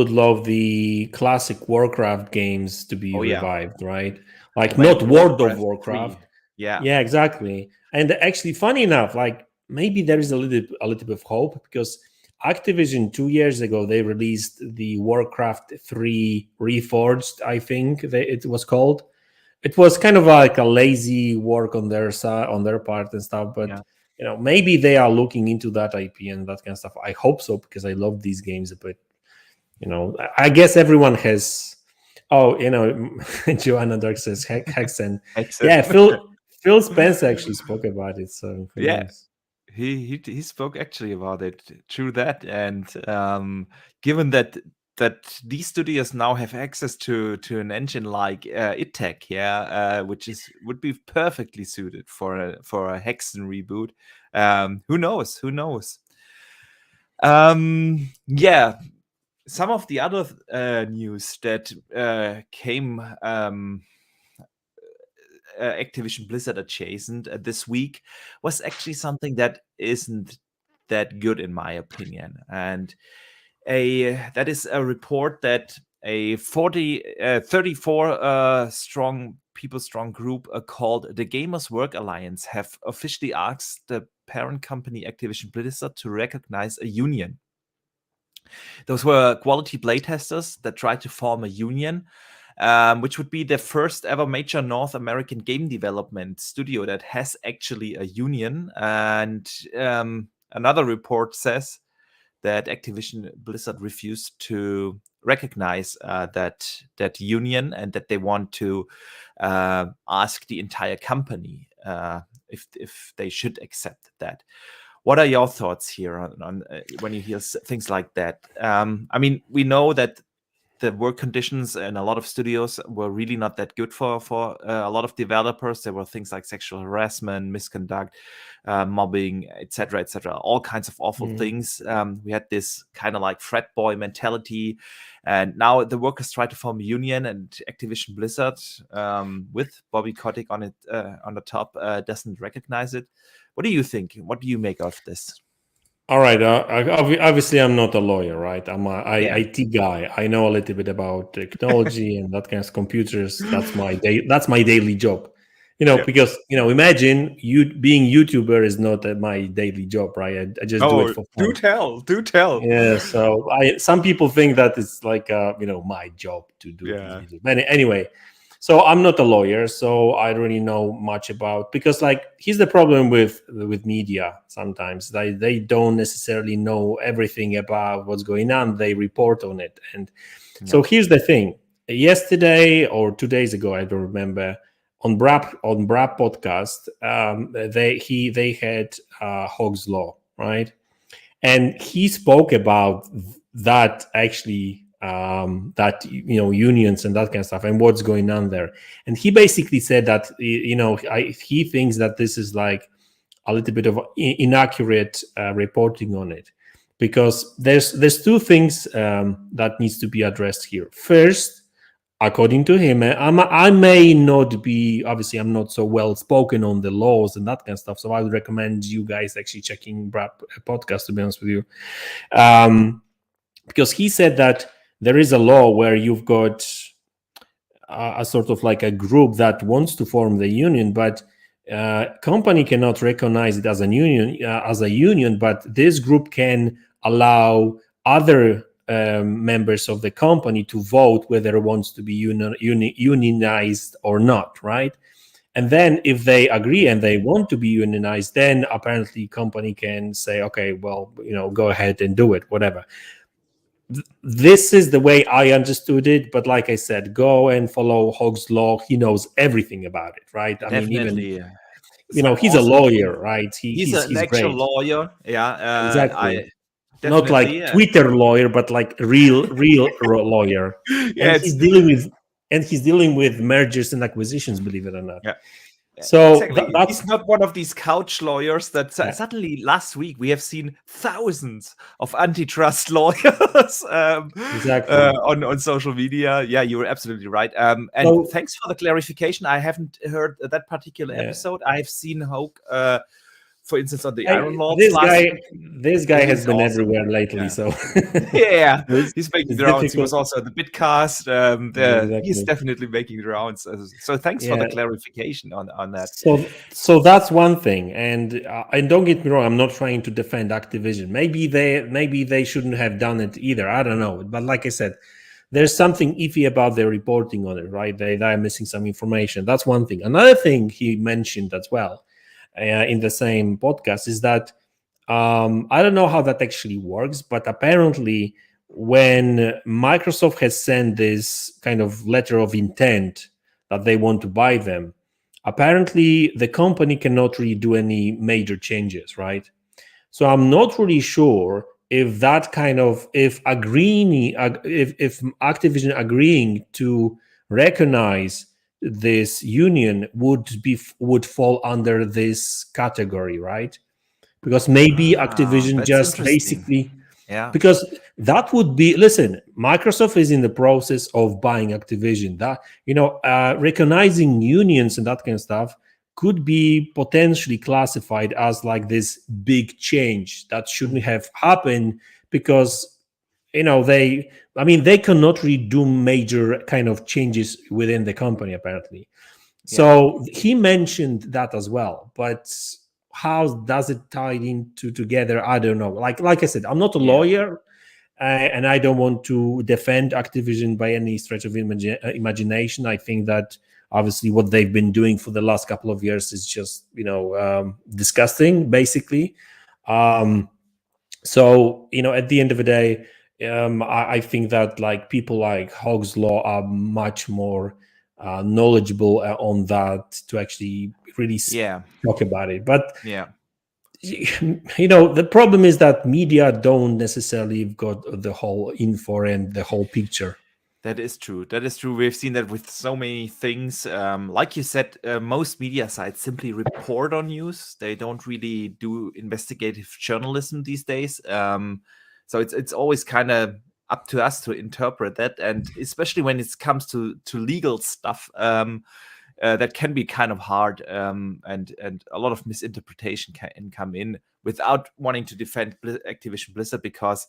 love the classic Warcraft games to be Oh yeah, revived, right? Like when not World of Warcraft Warcraft. 3. Yeah. Yeah, exactly. And actually, funny enough, like maybe there is a little bit of hope because Activision 2 years ago they released the Warcraft 3 Reforged, I think it was called. It was kind of like a lazy work on their side, on their part and stuff, but Yeah. maybe they are looking into that IP and that kind of stuff. I hope so because I love these games, but I guess everyone has. Oh, Joanna Dark says Hexen. Excellent. Yeah, Phil Spencer actually spoke about it, so who Yeah. knows? He spoke actually about it. True that, and given that these studios now have access to an engine like ITech, yeah, which would be perfectly suited for a Hexen reboot. Who knows? Who knows? Yeah, some of the other news that came Activision Blizzard adjacent this week was actually something that isn't that good in my opinion, and that is a report that a 34 strong group called the Gamers Work Alliance have officially asked the parent company Activision Blizzard to recognize a union. Those were quality playtesters that tried to form a union, which would be the first ever major North American game development studio that has actually a union. And another report says that Activision Blizzard refused to recognize that union and that they want to ask the entire company if they should accept that. What are your thoughts here on when you hear things like that? I mean, we know that the work conditions in a lot of studios were really not that good for a lot of developers. There were things like sexual harassment, misconduct, mobbing, etc., etc. All kinds of awful things. We had this kind of like frat boy mentality, and now the workers try to form a union, and Activision Blizzard, with Bobby Kotick on it on the top, doesn't recognize it. What do you think? What do you make of this? All right. Obviously, I'm not a lawyer, right? I'm a Yeah. IT guy. I know a little bit about technology and that kind of computers. That's my day. That's my daily job. Yeah. Because imagine you being YouTuber is not my daily job, right? I just do it Oh, for do fun. tell, do tell. Yeah. So some people think that it's like my job to do these Yeah. videos. But anyway, So I'm not a lawyer, so I don't really know much about, because like here's the problem with media. Sometimes they don't necessarily know everything about what's going on. They report on it, and so here's the thing. Yesterday or 2 days ago, I don't remember, on Brap podcast, they had Hogg's Law, right? And he spoke about that actually, that unions and that kind of stuff and what's going on there. And he basically said that he thinks that this is like a little bit of inaccurate reporting on it, because there's two things that needs to be addressed here. First, according to him, I may not be, obviously I'm not so well spoken on the laws and that kind of stuff, so I would recommend you guys actually checking Brad podcast, to be honest with you, because he said that there is a law where you've got a sort of like a group that wants to form the union, but company cannot recognize it as a union, but this group can allow other members of the company to vote whether it wants to be unionized or not, right? And then if they agree and they want to be unionized, then apparently company can say, okay, well, go ahead and do it, whatever. This is the way I understood it, but like I said, go and follow Hogg's Law. He knows everything about it, right? Definitely. I mean, even he's a lawyer, right? He's an actual great. lawyer. Yeah, exactly. Not definitely, like Twitter lawyer, but like real lawyer. Yeah, and he's dealing with mergers and acquisitions, believe it or not. Yeah. So exactly. He's not one of these couch lawyers that suddenly last week we have seen thousands of antitrust lawyers on social media. Yeah, you were absolutely right. And thanks for the clarification. I haven't heard that particular episode. I've seen Hogg, for instance, on the Iron Lords. This guy has been everywhere lately. So yeah, he's making the rounds. He was also at the Bitcast. He's definitely making the rounds. So thanks for the clarification on that. So that's one thing. And don't get me wrong, I'm not trying to defend Activision. Maybe they shouldn't have done it either. I don't know. But like I said, there's something iffy about their reporting on it, right? They're missing some information. That's one thing. Another thing he mentioned as well, in the same podcast, is that I don't know how that actually works, but apparently when Microsoft has sent this kind of letter of intent that they want to buy them, apparently the company cannot really do any major changes, right? So I'm not really sure if that kind of, if Activision agreeing to recognize this union would fall under this category, right? Because maybe Activision just basically, because that would be, listen, Microsoft is in the process of buying Activision. That recognizing unions and that kind of stuff could be potentially classified as like this big change that shouldn't have happened, because they cannot really do major kind of changes within the company apparently. So he mentioned that as well, but how does it tie into together? I don't know. Like I said, I'm not a lawyer, and I don't want to defend Activision by any stretch of imagination. I think that obviously what they've been doing for the last couple of years is just disgusting, basically. So at the end of the day, I think that like people like Hogg's Law are much more knowledgeable on that to actually really talk about it. But the problem is that media don't necessarily got the whole info and the whole picture. That is true. We've seen that with so many things. Like you said, most media sites simply report on news. They don't really do investigative journalism these days. So it's always kind of up to us to interpret that, and especially when it comes to legal stuff, that can be kind of hard, and a lot of misinterpretation can come in, without wanting to defend Activision Blizzard, because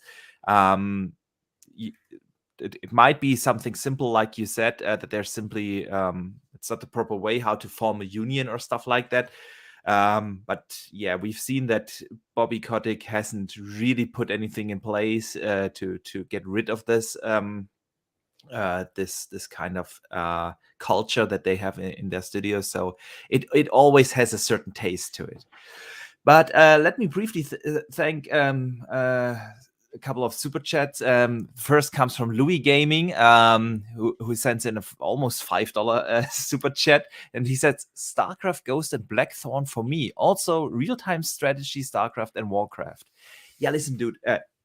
it might be something simple, like you said, that there's simply it's not the proper way how to form a union or stuff like that. But yeah, we've seen that Bobby Kotick hasn't really put anything in place to get rid of this this kind of culture that they have in their studios. So it always has a certain taste to it. But let me briefly thank a couple of super chats. First comes from Louis Gaming, who sends in almost $5 super chat, and he says StarCraft, Ghost, and Blackthorn for me. Also, real-time strategy, StarCraft and Warcraft. Yeah, listen, dude.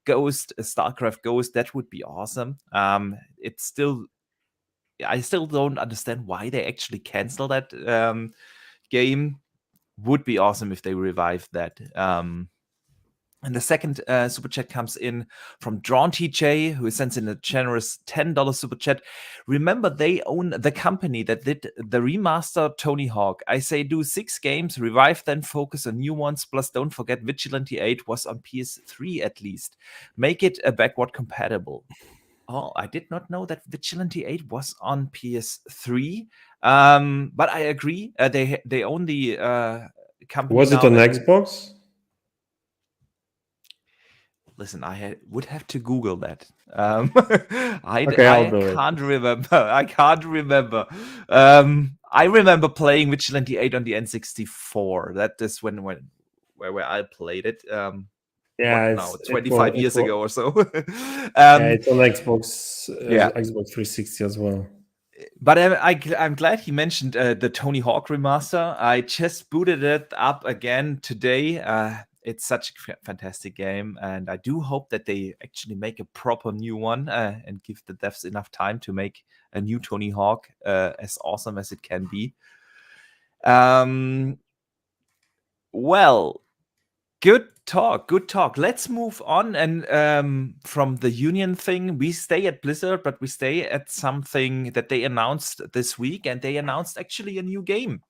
Ghost, StarCraft Ghost, that would be awesome. It's still, I still don't understand why they actually cancel that game. Would be awesome if they revived that. And the second super chat comes in from Drawn TJ, who sends in a generous $10 super chat. Remember, they own the company that did the remaster Tony Hawk. I say do 6 games, revive, then focus on new ones. Plus, don't forget Vigilante 8 was on PS3 at least. Make it a backward compatible. Oh, I did not know that Vigilante 8 was on PS3. But I agree. They own the company. Was it on Xbox? Listen, I would have to Google that. I can't remember. I can't remember. I remember playing Vigilante 8 on the N64. That is where I played it. Yeah, now 25 years ago or so. Yeah, it's on Xbox. Xbox 360 as well. But I'm glad he mentioned the Tony Hawk remaster. I just booted it up again today. It's such a fantastic game, and I do hope that they actually make a proper new one and give the devs enough time to make a new Tony Hawk as awesome as it can be. Well, good talk. Let's move on, and from the union thing, we stay at Blizzard, but we stay at something that they announced this week, and they announced actually a new game.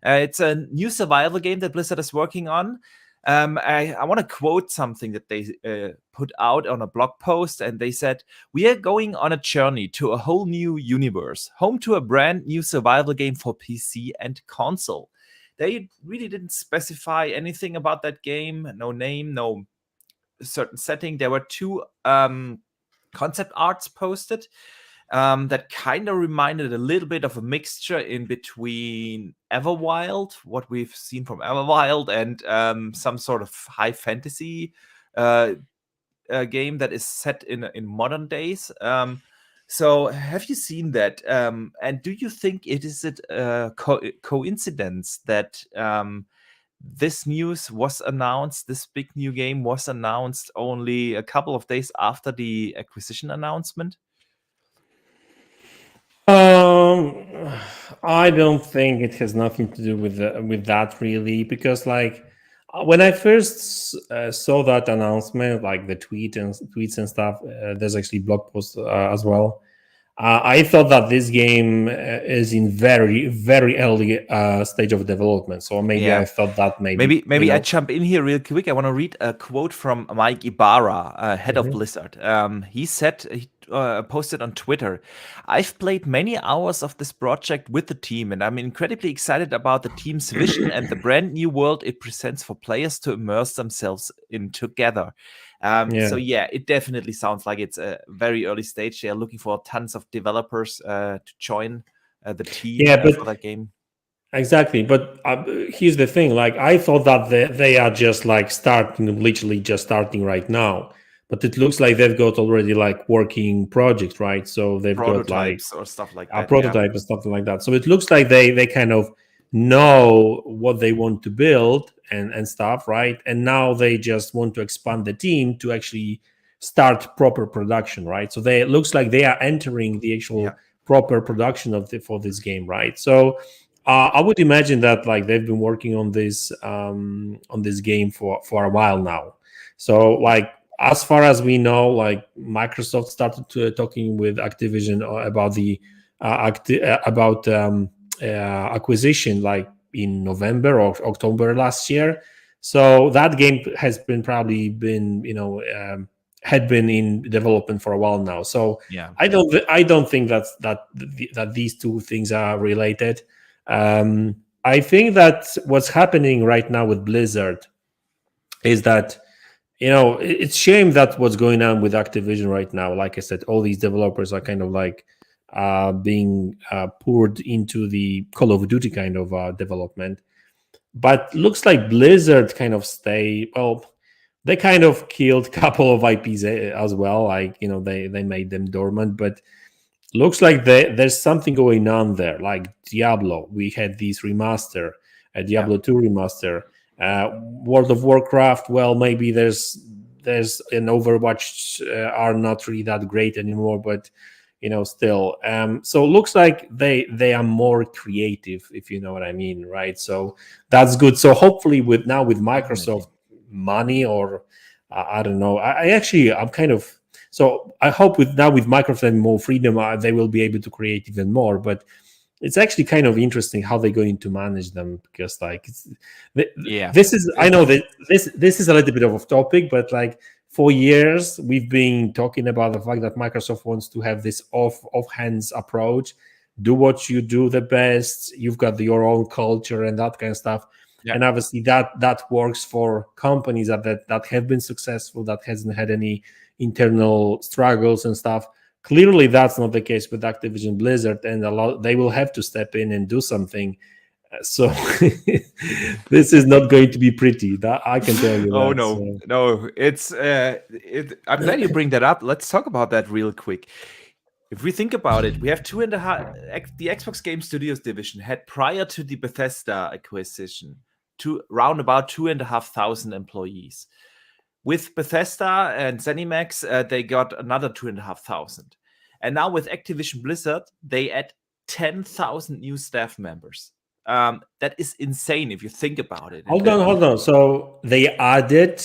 It's a new survival game that Blizzard is working on. I want to quote something that they put out on a blog post, and they said, "We are going on a journey to a whole new universe, home to a brand new survival game for PC and console." They really didn't specify anything about that game, no name, no certain setting. There were 2 concept arts posted that kind of reminded a little bit of a mixture in between Everwild, what we've seen from Everwild, and some sort of high fantasy game that is set in modern days. So have you seen that? And do you think it is a coincidence that this news was announced, this big new game was announced only a couple of days after the acquisition announcement? I don't think it has nothing to do with that really, because like when I first saw that announcement, like the tweets and stuff, there's actually blog posts as well. I thought that this game is in very, very early stage of development. So maybe I thought that maybe I jump in here real quick. I want to read a quote from Mike Ibarra, head of Blizzard. He said, he posted on Twitter, "I've played many hours of this project with the team, and I'm incredibly excited about the team's vision and the brand new world it presents for players to immerse themselves in together." So yeah, it definitely sounds like it's a very early stage. They are looking for tons of developers to join the team for that game. Exactly, but here's the thing: like I thought that they are just like literally just starting right now. But it looks like they've got already like working projects, right? So they've got like or stuff like a prototype and something like that. So it looks like they kind of know what they want to build and stuff, right? And now they just want to expand the team to actually start proper production, right? So it looks like they are entering the actual proper production for this game, right? So I would imagine that like they've been working on this game for a while now. So like as far as we know, like Microsoft started talking with Activision about the acquisition like in November or October last year. So that game has probably been had been in development for a while now. So I don't think that these two things are related. I think that what's happening right now with Blizzard is that it's shame that what's going on with Activision right now. Like I said, all these developers are kind of like being poured into the Call of Duty kind of development. But looks like Blizzard kind of they kind of killed a couple of IPs as well. Like, they made them dormant, but looks like there's something going on there. Like Diablo, we had this remaster, Diablo 2 remaster. World of Warcraft, well, maybe there's an Overwatch are not really that great anymore, but still. So it looks like they are more creative, if you know what I mean, right? So that's good. So hopefully with Microsoft money, or I don't know. I'm kind of, so I hope with Microsoft and more freedom, they will be able to create even more. But it's actually kind of interesting how they're going to manage them, because like this is, I know that this is a little bit of off topic, but like for years we've been talking about the fact that Microsoft wants to have this off hands approach, do what you do the best, you've got your own culture and that kind of stuff. Yeah. And obviously that works for companies that have been successful, that hasn't had any internal struggles and stuff. Clearly, that's not the case with Activision Blizzard, and they will have to step in and do something. So this is not going to be pretty. That I can tell you. Oh no! It's I'm glad you bring that up. Let's talk about that real quick. If we think about it, we have 2.5. The Xbox Game Studios division had, prior to the Bethesda acquisition, round about 2,500 employees. With Bethesda and ZeniMax, they got another 2,500. And now with Activision Blizzard, they add 10,000 new staff members. That is insane if you think about it. Hold on. So they added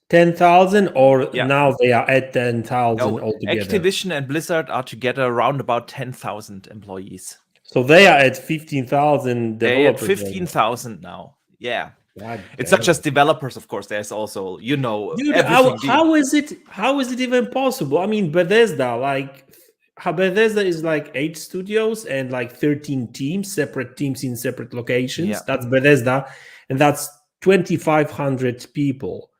10,000, or now they are at 10,000 altogether? Activision and Blizzard are together around about 10,000 employees. So they are at 15,000 developers. They are at 15,000 now. Yeah. It's not just developers, of course. There's also, Dude, how is it even possible? I mean, Bethesda is like 8 studios and like 13 teams, separate teams in separate locations. Yeah. That's Bethesda, and that's 2,500 people.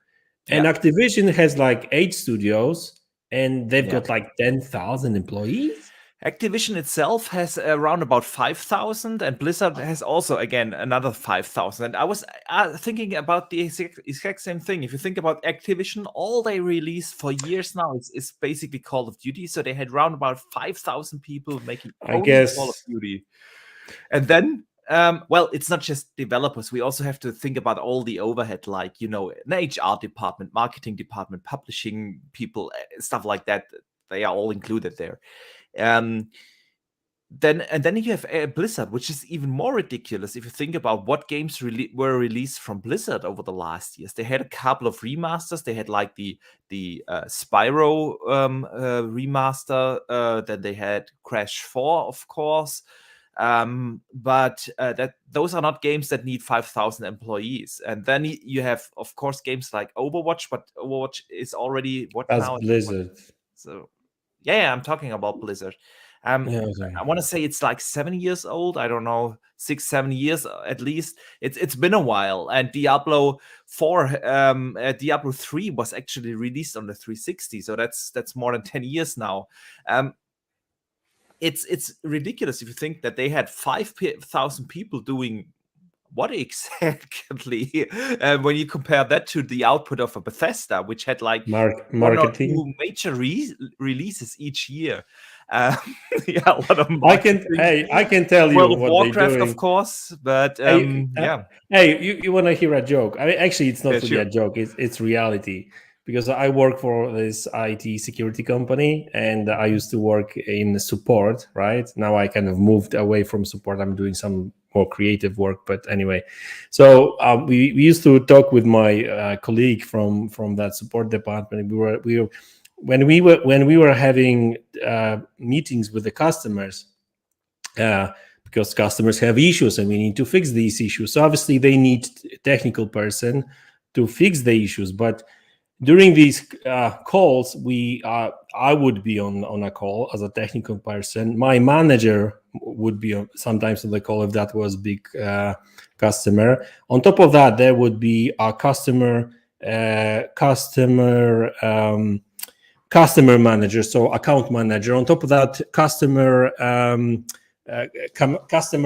And Activision has like 8 studios, and they've got like 10,000 employees. Activision itself has around about 5,000, and Blizzard has also, again, another 5,000. And I was thinking about the exact same thing. If you think about Activision, all they release for years now is basically Call of Duty. So they had around about 5,000 people making Call of Duty. And then, well, it's not just developers. We also have to think about all the overhead, like, an HR department, marketing department, publishing people, stuff like that. They are all included there. Then you have Blizzard, which is even more ridiculous if you think about what games were released from Blizzard over the last years. They had a couple of remasters. They had like the Spyro remaster. Then they had Crash 4, of course. But those are not games that need 5,000 employees. And then you have, of course, games like Overwatch, but Overwatch is already That's now? Blizzard. So. Yeah, I'm talking about Blizzard. I want to say it's like 7 years old. I don't know, 6-7 years at least. It's been a while. And Diablo 3 was actually released on the 360. So that's more than 10 years now. It's ridiculous if you think that they had 5,000 people doing what exactly? When you compare that to the output of a Bethesda, which had like marketing, 1 or 2 major releases each year. A lot of marketing. I can tell you World of what Warcraft, they're doing. of course, but Hey, you want to hear a joke? I mean, actually, it's not really a joke. It's reality. Because I work for this IT security company, and I used to work in support, right? Now I kind of moved away from support. I'm doing some more creative work, but anyway. So we used to talk with my colleague from that support department. When we were having meetings with the customers, because customers have issues and we need to fix these issues. So obviously they need a technical person to fix the issues, but during these calls, I would be on a call as a technical person. My manager would be sometimes on the call if that was big customer. On top of that, there would be a customer customer manager, so account manager. On top of that, customer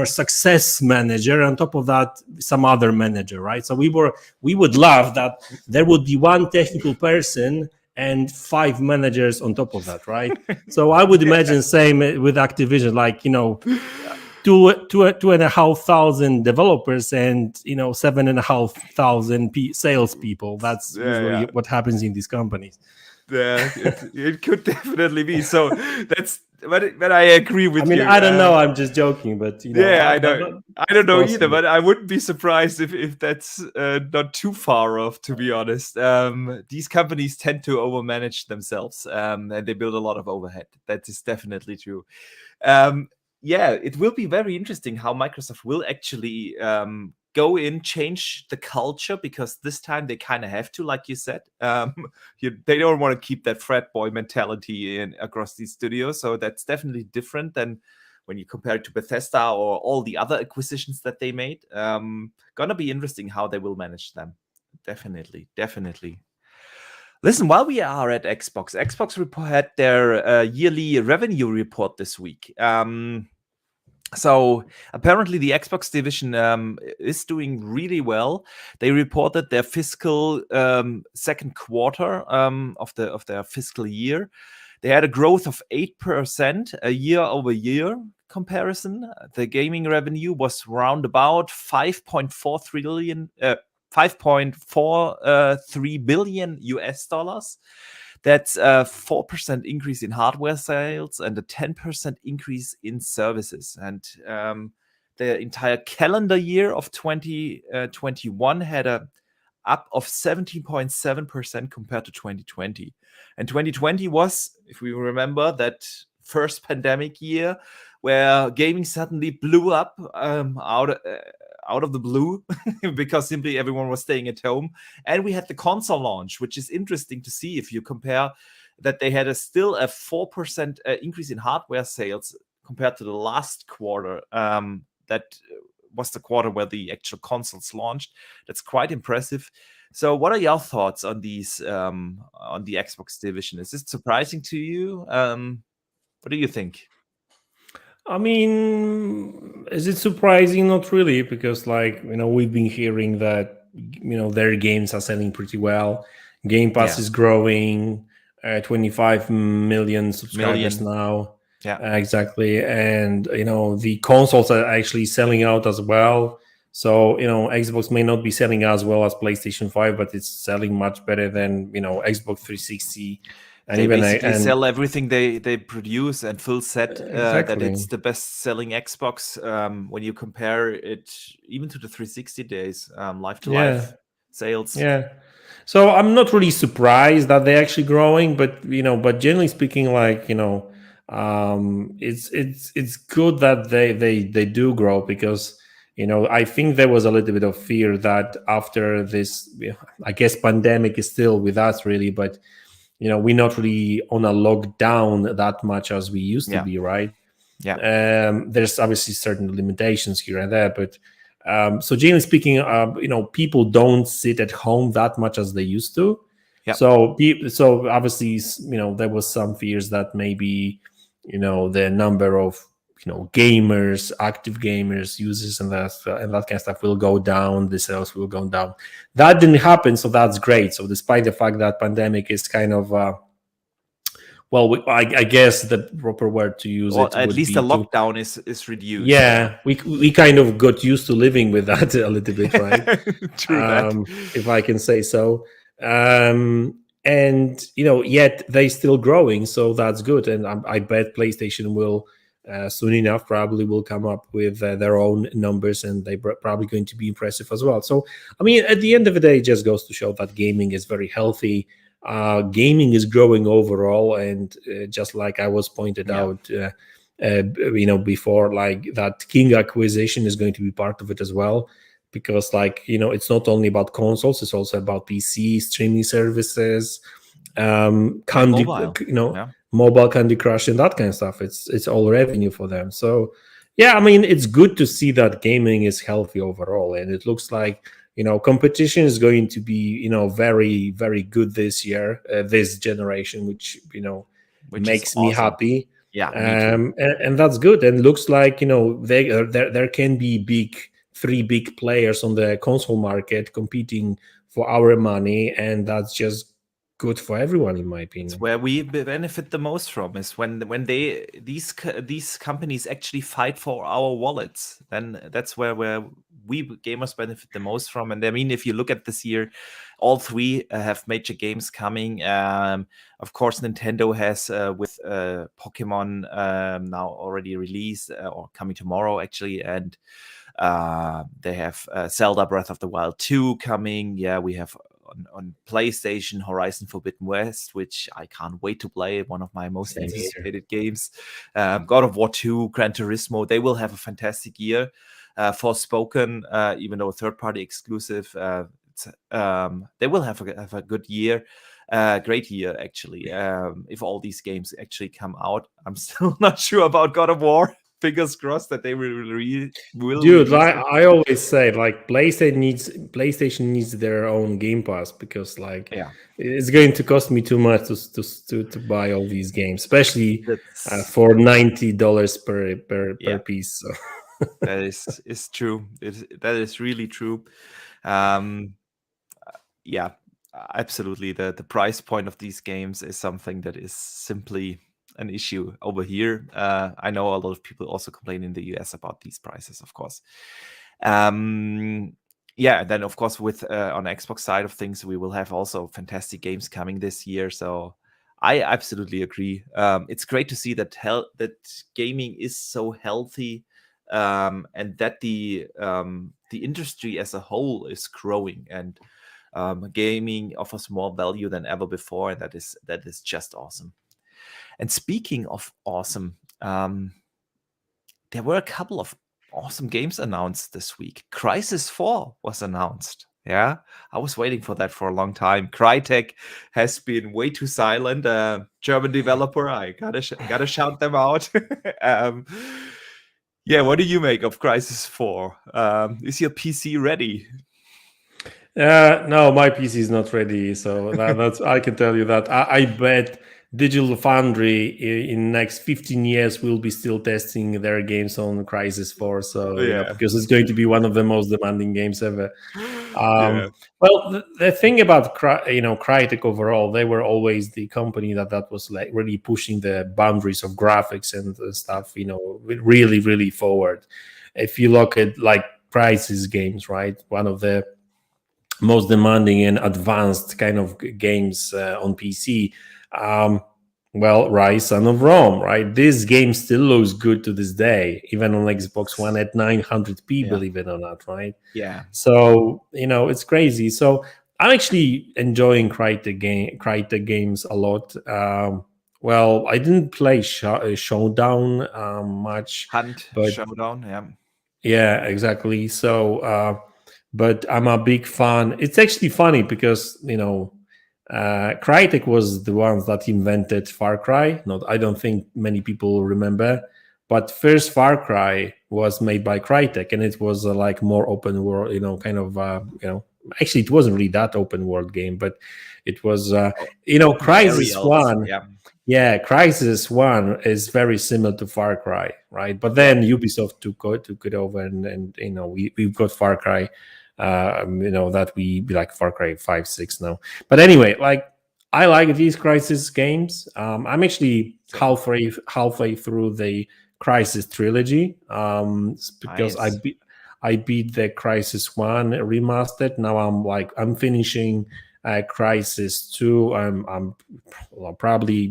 success manager. On top of that, some other manager, right? So we would love that there would be one technical person and 5 managers on top of that, right? So I would imagine same with Activision, like 2,500 developers and 7,500 salespeople. That's usually what happens in these companies. Yeah, it could definitely be. So that's but I agree with you. I don't know. I'm just joking, but I don't know either. But I wouldn't be surprised if that's not too far off. To be honest, these companies tend to overmanage themselves, and they build a lot of overhead. That is definitely true. It will be very interesting how Microsoft will actually go in, change the culture, because this time they kind of have to, like you said. They don't want to keep that frat boy mentality across these studios. So that's definitely different than when you compare it to Bethesda or all the other acquisitions that they made. Gonna be interesting how they will manage them. Definitely. Listen, while we are at Xbox had their yearly revenue report this week. So apparently the Xbox division is doing really well. They reported their fiscal second quarter of their fiscal year. They had a growth of 8% a year-over-year comparison. The gaming revenue was around about 5.43 billion US dollars. That's a 4% increase in hardware sales and a 10% increase in services. And the entire calendar year of 2021 had a up of 17.7% compared to 2020. And 2020 was, if we remember, that first pandemic year where gaming suddenly blew up out of the blue because simply everyone was staying at home. And we had the console launch, which is interesting to see if you compare that they had still a 4% increase in hardware sales compared to the last quarter. That was the quarter where the actual consoles launched. That's quite impressive. So what are your thoughts on these on the Xbox division? Is this surprising to you? What do you think? I mean, is it surprising? Not really, because we've been hearing that their games are selling pretty well. Game Pass is growing, 25 million subscribers now. Yeah, exactly. And the consoles are actually selling out as well. So Xbox may not be selling as well as PlayStation 5, but it's selling much better than Xbox 360. And they basically sell everything they produce and full set. That it's the best selling Xbox when you compare it even to the 360 days, life to life sales. Yeah. So I'm not really surprised that they're actually growing, but generally speaking, it's good that they do grow, because I think there was a little bit of fear that after this, I guess pandemic is still with us really, but we're not really on a lockdown that much as we used to be, right? Yeah. There's obviously certain limitations here and there, but so generally speaking, people don't sit at home that much as they used to. Yep. So obviously, there was some fears that maybe, the number of gamers, active gamers, users, and that kind of stuff will go down. The sales will go down. That didn't happen, so that's great. So despite the fact that pandemic is kind of I guess the proper word to use it at would least be the lockdown is reduced. Yeah, we kind of got used to living with that a little bit, right? True that. If I can say so. And yet they still growing, so that's good. And I bet PlayStation will soon enough probably will come up with their own numbers, and they're probably going to be impressive as well. So I mean, at the end of the day, it just goes to show that gaming is very healthy. Gaming is growing overall, and just like I was pointed out before, like that King acquisition is going to be part of it as well, because it's not only about consoles, it's also about PC streaming services, mobile Candy Crush and that kind of stuff. It's all revenue for them. So yeah, I mean, it's good to see that gaming is healthy overall, and it looks like competition is going to be very, very good this year, this generation, which Which is makes me awesome. happy. Yeah, me too. And that's good. And looks like there can be three big players on the console market competing for our money, and that's just good for everyone, in my It's opinion. where we benefit the most from is when these companies actually fight for our wallets. Then that's where we gamers benefit the most from. And I mean, if you look at this year, all three have major games coming. Of course, Nintendo has with Pokemon now already released or coming tomorrow actually, and they have Zelda Breath of the Wild 2 coming. Yeah, we have on PlayStation Horizon Forbidden West, which I can't wait to play. One of my most Same here. anticipated games. God of War 2, Gran Turismo. They will have a fantastic year. Forspoken, even though a third-party exclusive, they will have a good year. Great year, actually. If all these games actually come out, I'm still not sure about God of War. Fingers crossed that they will Dude, release it. I always say, like, PlayStation needs their own Game Pass, because Yeah, it's going to cost me too much to buy all these games, especially that's for $90 per yeah. piece. So. That is true. That is really true. Um, yeah, absolutely. The price point of these games is something that is simply an issue over here. I know a lot of people also complain in the US about these prices, of course. Yeah, and then of course with on Xbox side of things, we will have also fantastic games coming this year. So I absolutely agree. It's great to see that gaming is so healthy, and that the industry as a whole is growing, and gaming offers more value than ever before, and that is just awesome. And speaking of awesome, there were a couple of awesome games announced this week. Crysis 4 was announced. Yeah, I was waiting for that for a long time. Crytek has been way too silent. German developer, I gotta shout them out. Yeah, what do you make of Crysis 4? Is your PC ready? No, my PC is not ready, so that's I can tell you that. I bet Digital Foundry in next 15 years will be still testing their games on Crysis 4. So Yeah. because it's going to be one of the most demanding games ever. Yeah. Well, the thing about Crytek overall, they were always the company that was like really pushing the boundaries of graphics and stuff. Really, really forward. If you look at like Crysis games, right, one of the most demanding and advanced kind of games on PC. Rise Son of Rome, right? This game still looks good to this day, even on Xbox One at 900p, Yeah. believe it or not, right? Yeah. So it's crazy. So I'm actually enjoying Crytek games a lot. I didn't play Showdown much, Hunt but Showdown. Yeah. yeah, exactly. So, but I'm a big fan. It's actually funny because Crytek was the ones that invented Far Cry. Not, I don't think many people remember, but first Far Cry was made by Crytek, and it was like more open world. Kind of. Actually, it wasn't really that open world game, but it was. Open Crysis aerials. 1. Yeah. Yeah, Crysis 1 is very similar to Far Cry, right? But then Ubisoft took it over, and we've got Far Cry, that we like Far Cry 5, 6 now. But anyway, like I like these Crysis games. I'm actually halfway through the Crysis trilogy, because Nice. I beat the Crysis 1 remastered. Now I'm finishing Crysis 2. I'm probably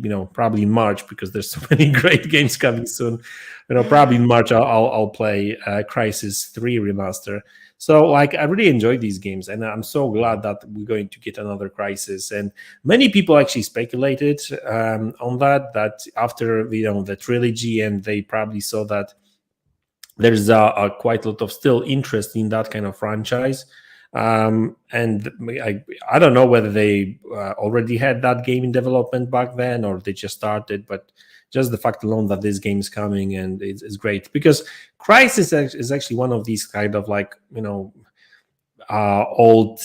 in March, because there's so many great games coming soon. Probably in March I'll play Crysis 3 remaster. So like I really enjoy these games, and I'm so glad that we're going to get another Crysis. And many people actually speculated on that after the trilogy, and they probably saw that there's a quite a lot of still interest in that kind of franchise. And I don't know whether they already had that game in development back then, or they just started, but just the fact alone that this game is coming, and it's great, because Crysis is actually one of these kind of like old,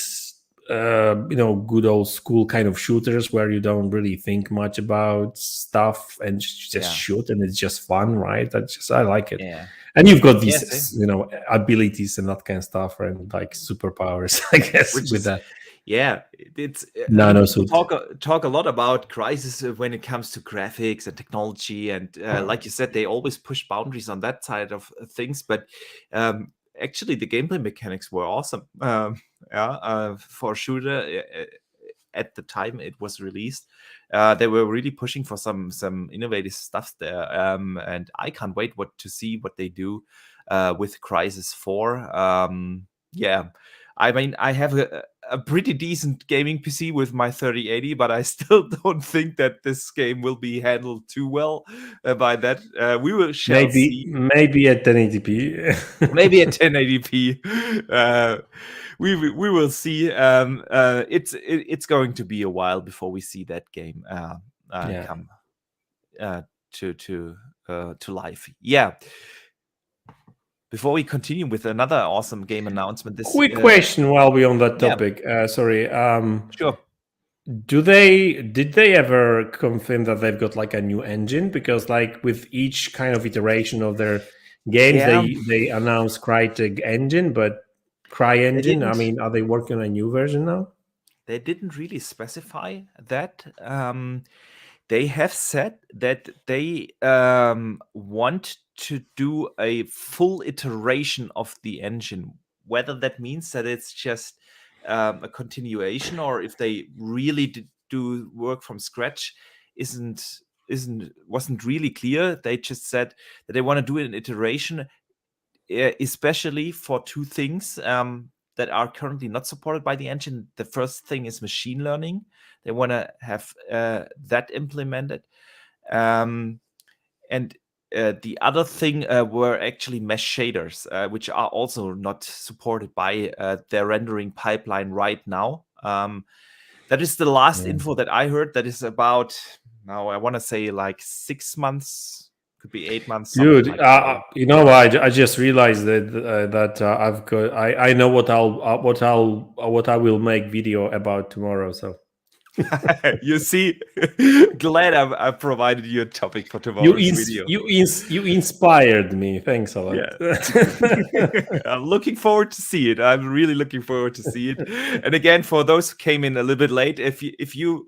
good old school kind of shooters where you don't really think much about stuff and just shoot, and it's just fun, right? I like it. Yeah. And you've got Yeah, these, same. abilities and that kind of stuff, and like superpowers, I guess, Which with is, that it's. I mean, nano people suit. talk a lot about Crysis when it comes to graphics and technology, and like you said, they always push boundaries on that side of things. But actually, the gameplay mechanics were awesome. For a shooter. At the time it was released, they were really pushing for some innovative stuff there, and I can't wait to see what they do with Crysis 4. Yeah, I mean, I have a pretty decent gaming PC with my 3080, but I still don't think that this game will be handled too well by that. We shall see. Maybe at 1080p. Maybe at 1080p. We will see. It's going to be a while before we see that game come to life. Yeah. Before we continue with another awesome game announcement, Quick question while we're on that topic. Sorry. Sure. Did they ever confirm that they've got like a new engine? Because like with each kind of iteration of their games, they announce Crytek engine, but CryEngine. I mean, are they working on a new version now? They didn't really specify that. They have said that they want to do a full iteration of the engine. Whether that means that it's just a continuation, or if they really do work from scratch, wasn't really clear. They just said that they want to do an iteration, especially for two things that are currently not supported by the engine. The first thing is machine learning. They want to have that implemented. And the other thing were actually mesh shaders, which are also not supported by their rendering pipeline right now. That is the last info that I heard. That is about, now I want to say like 6 months, could be 8 months. Dude, like that. I just realized that I've got I know what I will make video about tomorrow. So you see, glad I provided you a topic for tomorrow's video. You inspired me. Thanks a lot. Yeah. I'm looking forward to see it. I'm really looking forward to see it. And again, for those who came in a little bit late, if you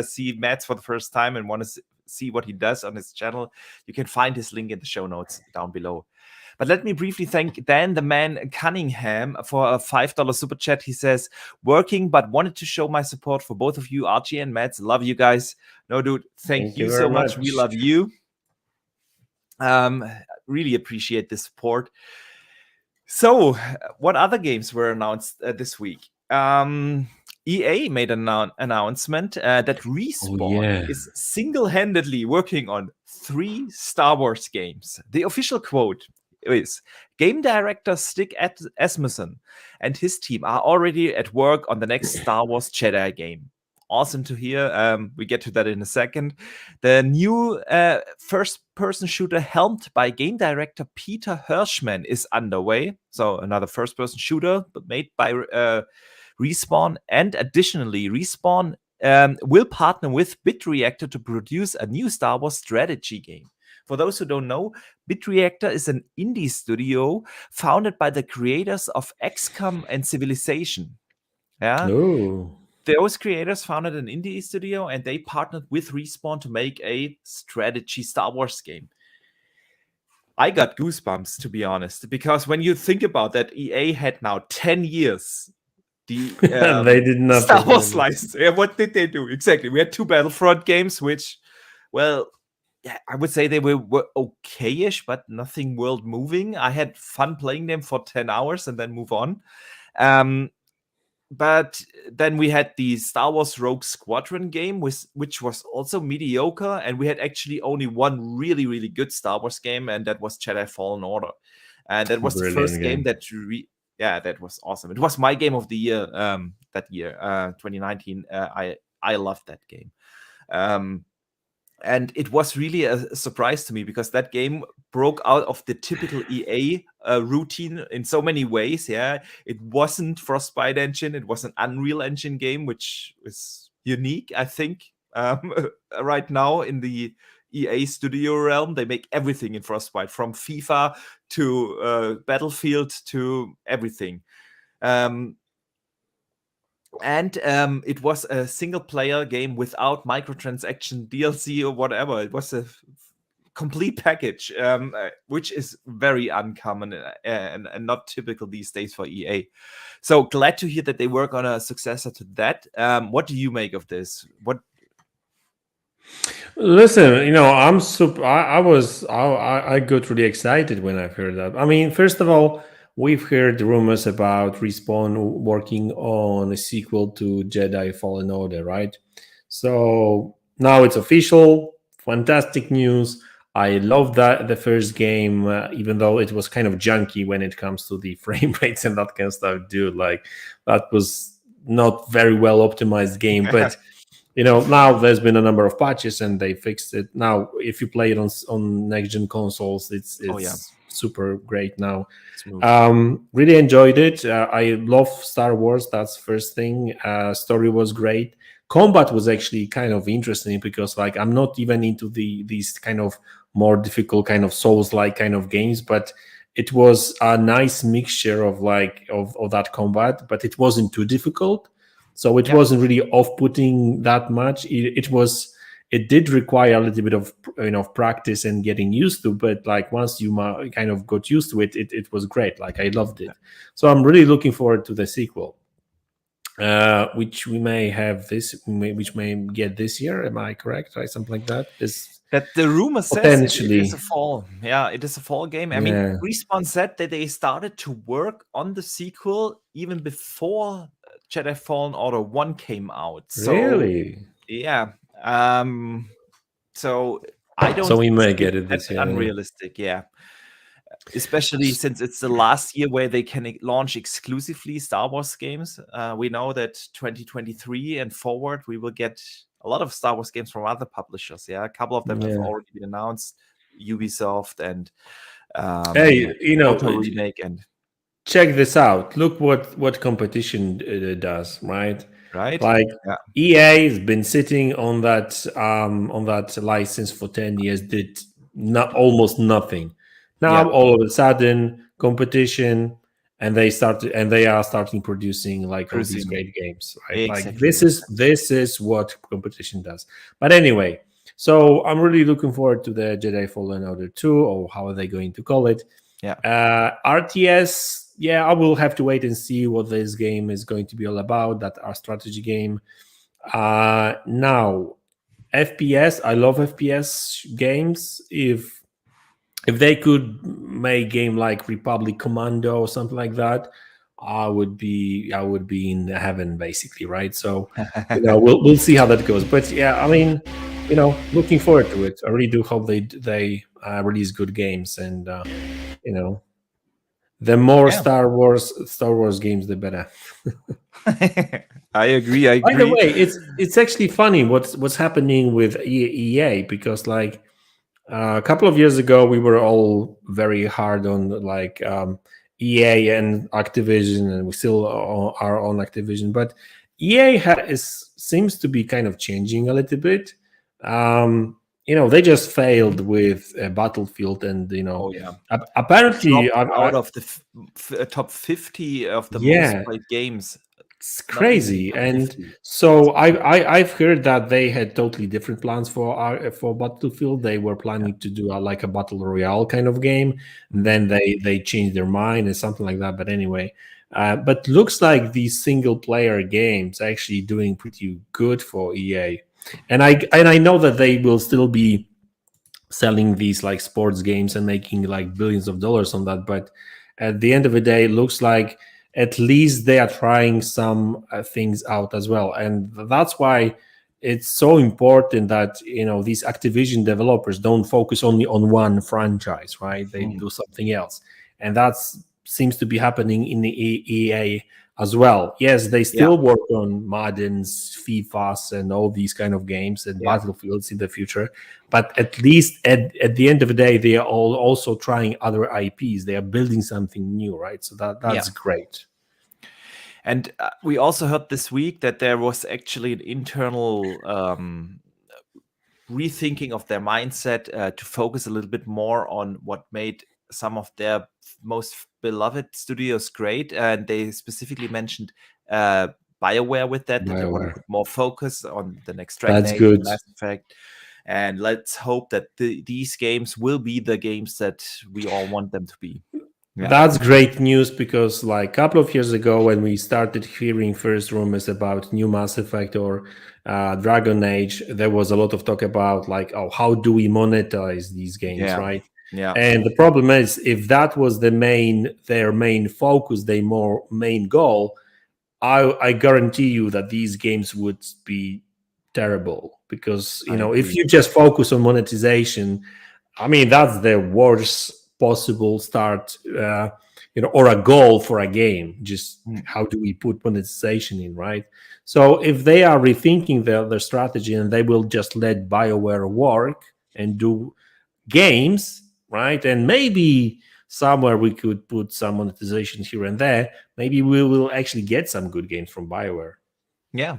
see MADZ for the first time and want to see what he does on his channel, you can find his link in the show notes down below. But let me briefly thank Dan the Man Cunningham for a $5 super chat. He says, working, but wanted to show my support for both of you, RG and MADZ. Love you guys. No, dude, thank you so much. We love you. Really appreciate the support. So, what other games were announced this week? EA made an announcement that Respawn is single-handedly working on 3 Star Wars games. The official quote is, game director Stig Asmussen and his team are already at work on the next Star Wars Jedi game. Awesome to hear. We get to that in a second. The new first-person shooter helmed by game director Peter Hirschman is underway. So another first-person shooter, but made by Respawn. And additionally, Respawn will partner with BitReactor to produce a new Star Wars strategy game. For those who don't know, BitReactor is an indie studio founded by the creators of XCOM and Civilization. Yeah. Oh. Those creators founded an indie studio and they partnered with Respawn to make a strategy Star Wars game. I got goosebumps, to be honest, because when you think about that, EA had now 10 years. They did nothing. Star Wars license. Yeah, what did they do? Exactly. We had 2 Battlefront games, which, well, yeah, I would say they were okay-ish, but nothing world-moving. I had fun playing them for 10 hours and then move on. But then we had the Star Wars Rogue Squadron game, which was also mediocre, and we had actually only one really, really good Star Wars game, and that was Jedi Fallen Order. And that was the first game that that was awesome. It was my game of the year that year, 2019. I loved that game. And it was really a surprise to me because that game broke out of the typical EA routine in so many ways. Yeah, it wasn't Frostbite engine; it was an Unreal Engine game, which is unique, I think. Right now in the EA studio realm, they make everything in Frostbite, from FIFA to Battlefield to everything. And it was a single player game without microtransaction, DLC, or whatever. It was a complete package, which is very uncommon and not typical these days for EA. So glad to hear that they work on a successor to that. What do you make of this? What? Listen, I'm super. I got really excited when I heard that. I mean, first of all, we've heard rumors about Respawn working on a sequel to Jedi Fallen Order, right? So now it's official. Fantastic news. I love that the first game, even though it was kind of junky when it comes to the frame rates and that kind of stuff, dude. Like that was not very well optimized game, but now there's been a number of patches and they fixed it. Now, if you play it on next gen consoles, it's super great now. Really enjoyed it. I love Star Wars. That's first thing. Story was great. Combat was actually kind of interesting because like I'm not even into these kind of more difficult kind of Souls-like kind of games, but it was a nice mixture of that combat, but it wasn't too difficult. So it wasn't really off-putting that much. It did require a little bit of practice and getting used to, but like once you kind of got used to it, it was great. Like I loved it. So I'm really looking forward to the sequel, which we may have which may get this year. Am I correct? Right, something like that. That the rumor says it is a fall. Yeah, it is a fall game. I mean, Respawn said that they started to work on the sequel even before Jedi Fallen Order 1 came out. So, really? Yeah. So I don't. So we may get it this year. Unrealistic, yeah. Especially since it's the last year where they can launch exclusively Star Wars games. We know that 2023 and forward we will get a lot of Star Wars games from other publishers. Yeah, a couple of them have already been announced. Ubisoft and Auto Remake and. Check this out. Look what competition does, right? Right. Like EA has been sitting on that license for 10 years, did almost nothing. Now all of a sudden, competition, and they are starting producing like all these great games, right? Exactly. Like this is what competition does. But anyway, so I'm really looking forward to the Jedi Fallen Order 2, or how are they going to call it? RTS. I will have to wait and see what this game is going to be all about. That our strategy game. Now, FPS. I love FPS games. If they could make a game like Republic Commando or something like that, I would be in heaven, basically, right? So, we'll see how that goes. But I mean, looking forward to it. I really do hope they release good games, and the more Star Wars games, the better. I agree. By the way, it's actually funny what's happening with EA, because like a couple of years ago we were all very hard on like EA and Activision, and we still are on Activision, but EA seems to be kind of changing a little bit. They just failed with Battlefield, and apparently out of the top 50 of the most played games. It's crazy. And so I've heard that they had totally different plans for Battlefield. They were planning to do like a battle royale kind of game, and then they changed their mind and something like that. But anyway, but looks like these single player games are actually doing pretty good for EA. And I know that they will still be selling these like sports games and making like billions of dollars on that. But at the end of the day, it looks like at least they are trying some things out as well. And that's why it's so important that, these Activision developers don't focus only on one franchise, right? They do something else. And that seems to be happening in the EA as well. Yes, they Yeah. still work on MADZs, FIFAs, and all these kind of games and Yeah. Battlefields in the future. But at least at the end of the day, they are all also trying other IPs. They are building something new, right? So that's great. And we also heard this week that there was actually an internal rethinking of their mindset to focus a little bit more on what made some of their most beloved studios great. And they specifically mentioned BioWare with that they want to BioWare. put more focus on the next Dragon That's Age, good. Mass Effect. And let's hope that these games will be the games that we all want them to be. Yeah. That's great news because, like, a couple of years ago, when we started hearing first rumors about new Mass Effect or Dragon Age, there was a lot of talk about, like, oh, how do we monetize these games, right? Yeah. And the problem is, if that was their main focus, their main goal, I guarantee you that these games would be terrible because if you just focus on monetization, I mean, that's the worst possible start, or a goal for a game. Just how do we put monetization in, right? So if they are rethinking their strategy and they will just let BioWare work and do games, right? And maybe somewhere we could put some monetization here and there. Maybe we will actually get some good games from BioWare. Yeah,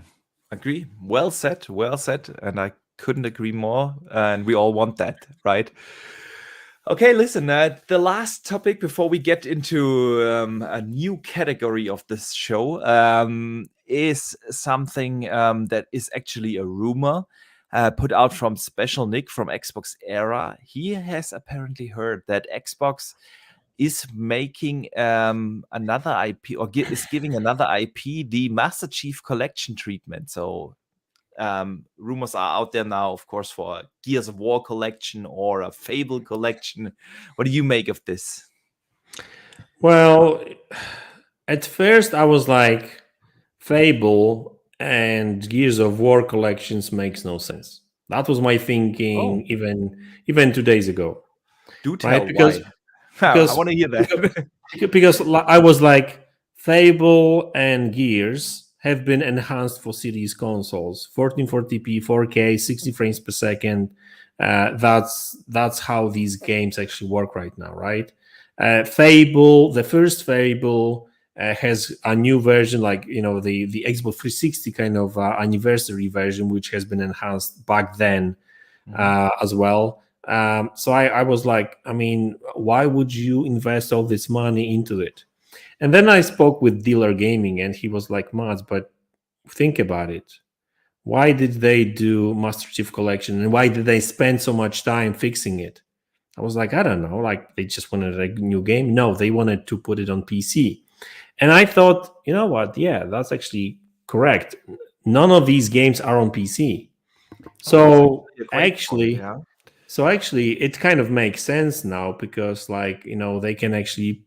agree. Well said, and I couldn't agree more. And we all want that, right? Okay, listen, the last topic before we get into a new category of this show is something that is actually a rumor put out from Special Nick from Xbox Era. He has apparently heard that Xbox is making another IP or is giving another IP the Master Chief Collection treatment. So rumors are out there now, of course, for a Gears of War collection or a Fable collection. What do you make of this? Well, at first I was like, Fable and Gears of War collections makes no sense. That was my thinking even 2 days ago. Do tell Right? Because I want to hear that. because I was like, Fable and Gears have been enhanced for series consoles, 1440p, 4K, 60 frames per second. That's how these games actually work right now, right? Fable, the first Fable, has a new version, like the Xbox 360 kind of anniversary version, which has been enhanced back then as well. So I was like, I mean, why would you invest all this money into it? And then I spoke with Dealer Gaming, and he was like, "Mads, but think about it. Why did they do Master Chief Collection, and why did they spend so much time fixing it?" I was like, I don't know, like they just wanted a new game. No, they wanted to put it on PC. And I thought, you know what? Yeah, that's actually correct. None of these games are on PC. So actually, it kind of makes sense now because, like, they can actually,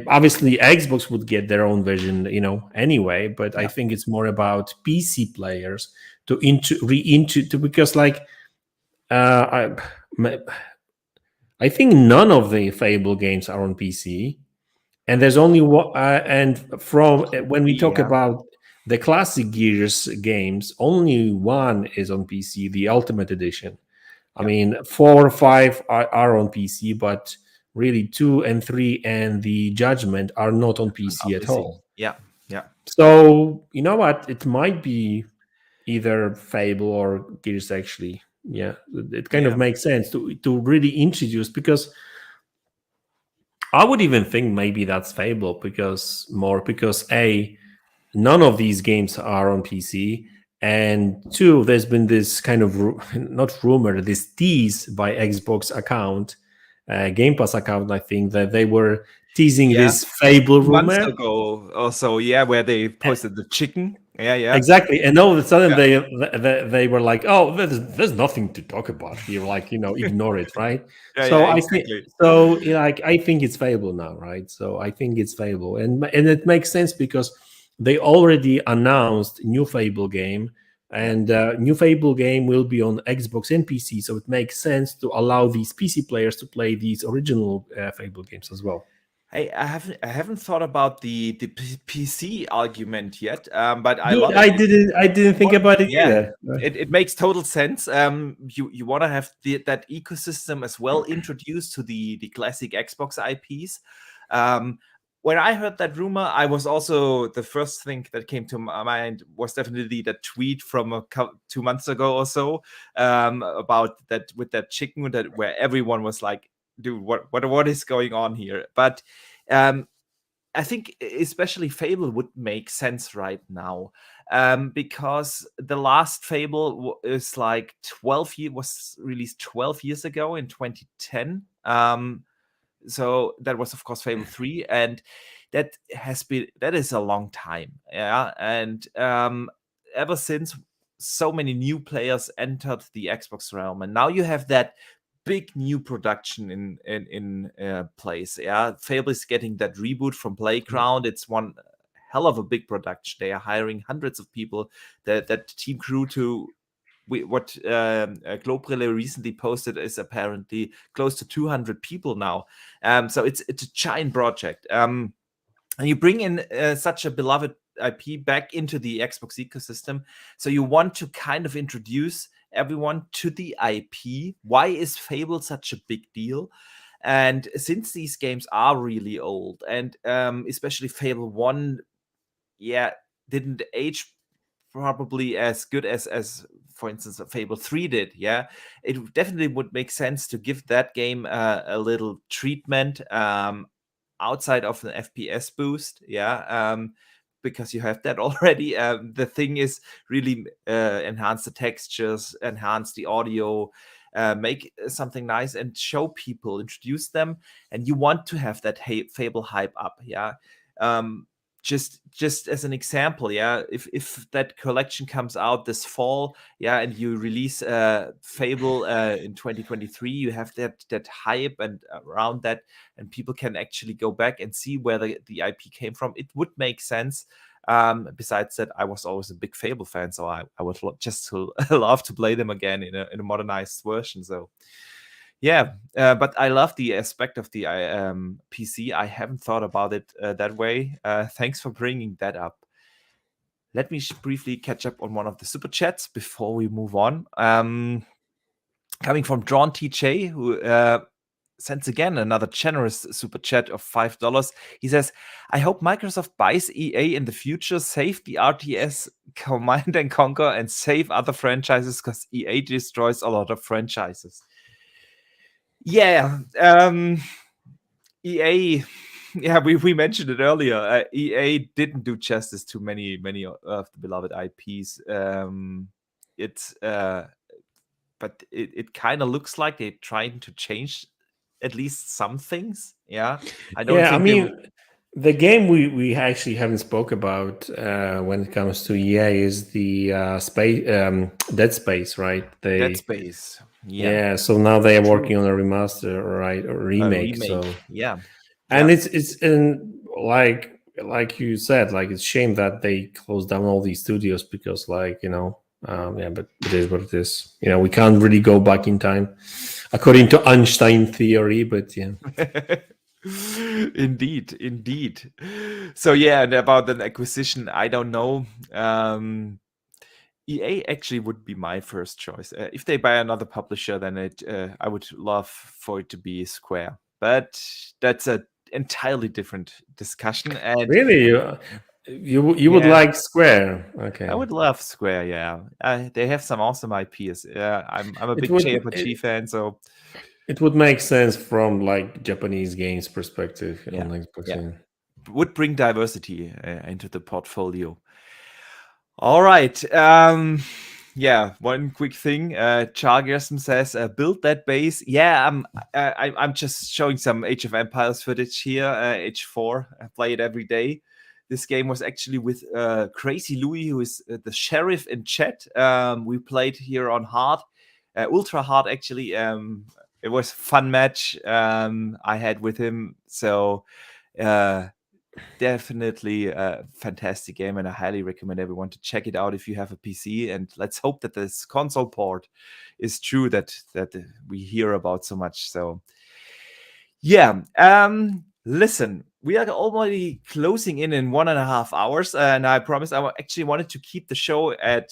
obviously Xbox would get their own version, anyway. But I think it's more about PC players to because, like, I think none of the Fable games are on PC, and there's only one. And from when we talk about the classic Gears games, only one is on PC, the Ultimate Edition. I mean, 4 or 5 are on PC, but really 2 and 3 and the Judgment are not on PC at all. Yeah. So you know what? It might be either Fable or Gears actually. Yeah, it kind of makes sense to really introduce, because I would even think maybe that's Fable because none of these games are on PC, and 2, there's been this kind of not rumor, this tease by Xbox account, Game Pass account, I think, that they were teasing this Fable rumor months ago or so, where they posted the chicken. Exactly, and all of a sudden they were like, "Oh, there's nothing to talk about here," like, ignore it, right? I think so. I think it's Fable now, right? So I think it's Fable, and it makes sense because they already announced new Fable game, and new Fable game will be on Xbox and PC. So it makes sense to allow these PC players to play these original Fable games as well. I haven't thought about the PC argument yet, but I Good. love it. I didn't think about it Yeah, either. it makes total sense. You want to have that ecosystem as well introduced to the classic Xbox IPs. Um, when I heard that rumor, I was also the first thing that came to my mind was definitely that tweet from 2 months ago or so about that with that chicken that where everyone was like, "Dude, what is going on here?" But um, I think especially Fable would make sense right now, because the last Fable is like was released 12 years ago in 2010. So that was of course Fable 3, and that is a long time, yeah. And ever since, so many new players entered the Xbox realm, and now you have that big new production in place. Yeah, Fable is getting that reboot from Playground. It's one hell of a big production. They are hiring hundreds of people. That team crew to what Globrille recently posted is apparently close to 200 people now. So it's a giant project. And you bring in such a beloved IP back into the Xbox ecosystem. So you want to kind of introduce everyone to the IP. Why is Fable such a big deal? And since these games are really old, and especially Fable 1, yeah, didn't age probably as good as for instance Fable 3 did, yeah, it definitely would make sense to give that game a little treatment outside of an FPS boost, yeah, because you have that already. The thing is really enhance the textures, enhance the audio, make something nice and show people, introduce them, and you want to have that Fable hype up, yeah. um, just as an example, yeah, if that collection comes out this fall, yeah, and you release Fable in 2023, you have that hype and around that, and people can actually go back and see where the IP came from. It would make sense. Besides that, I was always a big Fable fan, so I would just love to play them again in a modernized version. So yeah, but I love the aspect of the PC. I haven't thought about it that way. Thanks for bringing that up. Let me briefly catch up on one of the super chats before we move on. Coming from John TJ, who sends again another generous super chat of $5. He says, I hope Microsoft buys EA in the future, save the RTS Command and Conquer, and save other franchises because EA destroys a lot of franchises. Yeah, EA. Yeah, we mentioned it earlier. EA didn't do justice to many of the beloved IPs. It's but it kind of looks like they're trying to change at least some things. Yeah, I don't Yeah, I think they will. mean, the game we actually haven't spoke about when it comes to EA is the space Dead Space, right? Dead Space. Yeah, Yeah, so now they are true. working on a remaster, right, or A remake. remake. So Yeah, and yeah. it's in like you said, like it's shame that they closed down all these studios because yeah, but it is what it is. We can't really go back in time, according to Einstein theory. But yeah. Indeed. So yeah, and about an acquisition, I don't know. EA actually would be my first choice. If they buy another publisher, then I would love for it to be Square. But that's a entirely different discussion. And Really, you would yeah, like Square? I Okay, would love Square. Yeah, they have some awesome IPs. Yeah, I'm a it big would JRPG fan, so it would make sense from like Japanese games perspective on yeah, Xbox. yeah, Yeah. would bring diversity into the portfolio. All right. Yeah, one quick thing. Chargerson says, build that base. Yeah, I'm just showing some Age of Empires footage here. Age 4. I play it every day. This game was actually with Crazy Louis, who is the sheriff in chat. We played here on hard, ultra hard actually. It was a fun match I had with him. So definitely a fantastic game, and I highly recommend everyone to check it out if you have a PC. And let's hope that this console port is true that we hear about so much. So yeah, Listen, we are already closing in 1.5 hours, and I promised actually wanted to keep the show at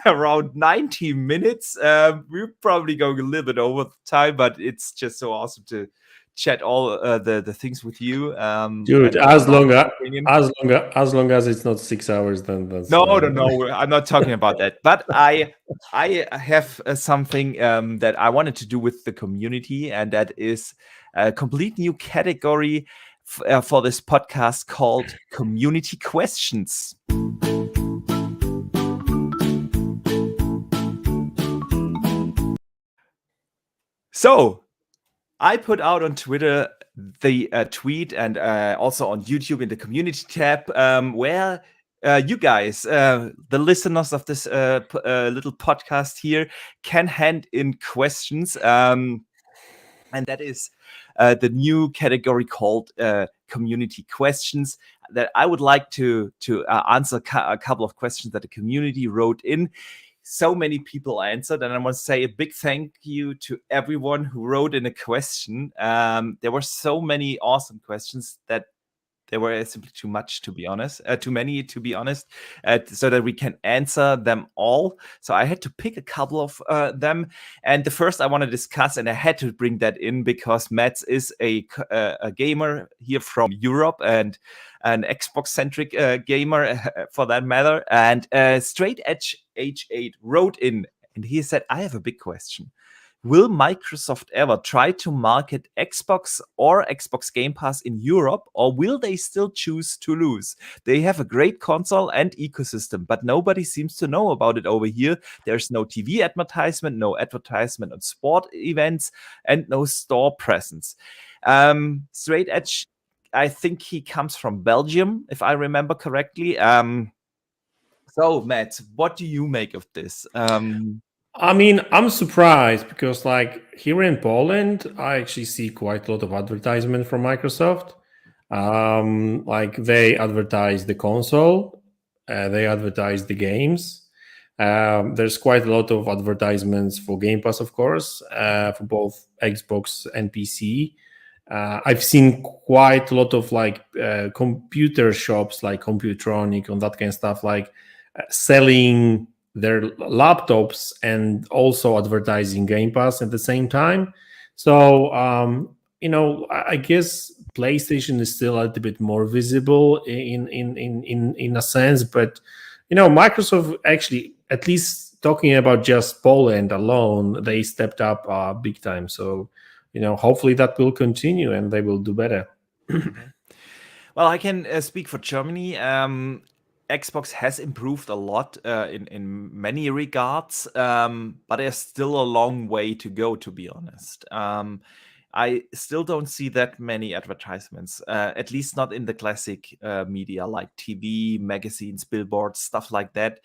around 90 minutes. We're probably going a little bit over time, but it's just so awesome to chat all the things with you. Dude, And as long as opinion. as long as it's not 6 hours, then that's No, fine. no, I'm not talking about that. But I have something that I wanted to do with the community, and that is a complete new category for this podcast called Community Questions. So I put out on Twitter the tweet, and also on YouTube in the community tab, where you guys, the listeners of this little podcast here, can hand in questions. And that is the new category called Community Questions, that I would like to answer a couple of questions that the community wrote in. So many people answered, and I want to say a big thank you to everyone who wrote in a question. There were so many awesome questions that there were simply too much, to be honest, too many, to be honest, so that we can answer them all. So I had to pick a couple of them. And the first I want to discuss, and I had to bring that in because MADZ is a gamer here from Europe, and an Xbox-centric gamer for that matter. And Straight Edge H8 wrote in, and he said, I have a big question. Will Microsoft ever try to market Xbox or Xbox Game Pass in Europe, or will they still choose to lose? They have a great console and ecosystem, but nobody seems to know about it over here. There's no TV advertisement, no advertisement on sport events, and no store presence. Straight Edge, I think he comes from Belgium, if I remember correctly. So, Matt, what do you make of this? I mean, I'm surprised because, like, here in Poland, I actually see quite a lot of advertisement from Microsoft. Like, they advertise the console, they advertise the games. There's quite a lot of advertisements for Game Pass, of course, for both Xbox and PC. I've seen quite a lot of like computer shops, like Computronic and that kind of stuff, like selling their laptops and also advertising Game Pass at the same time. So I guess PlayStation is still a little bit more visible in a sense, but Microsoft actually, at least talking about just Poland alone, they stepped up big time. So hopefully that will continue and they will do better. Well, I can speak for Germany. Xbox has improved a lot in many regards, but there's still a long way to go, to be honest. I still don't see that many advertisements, at least not in the classic media like TV, magazines, billboards, stuff like that.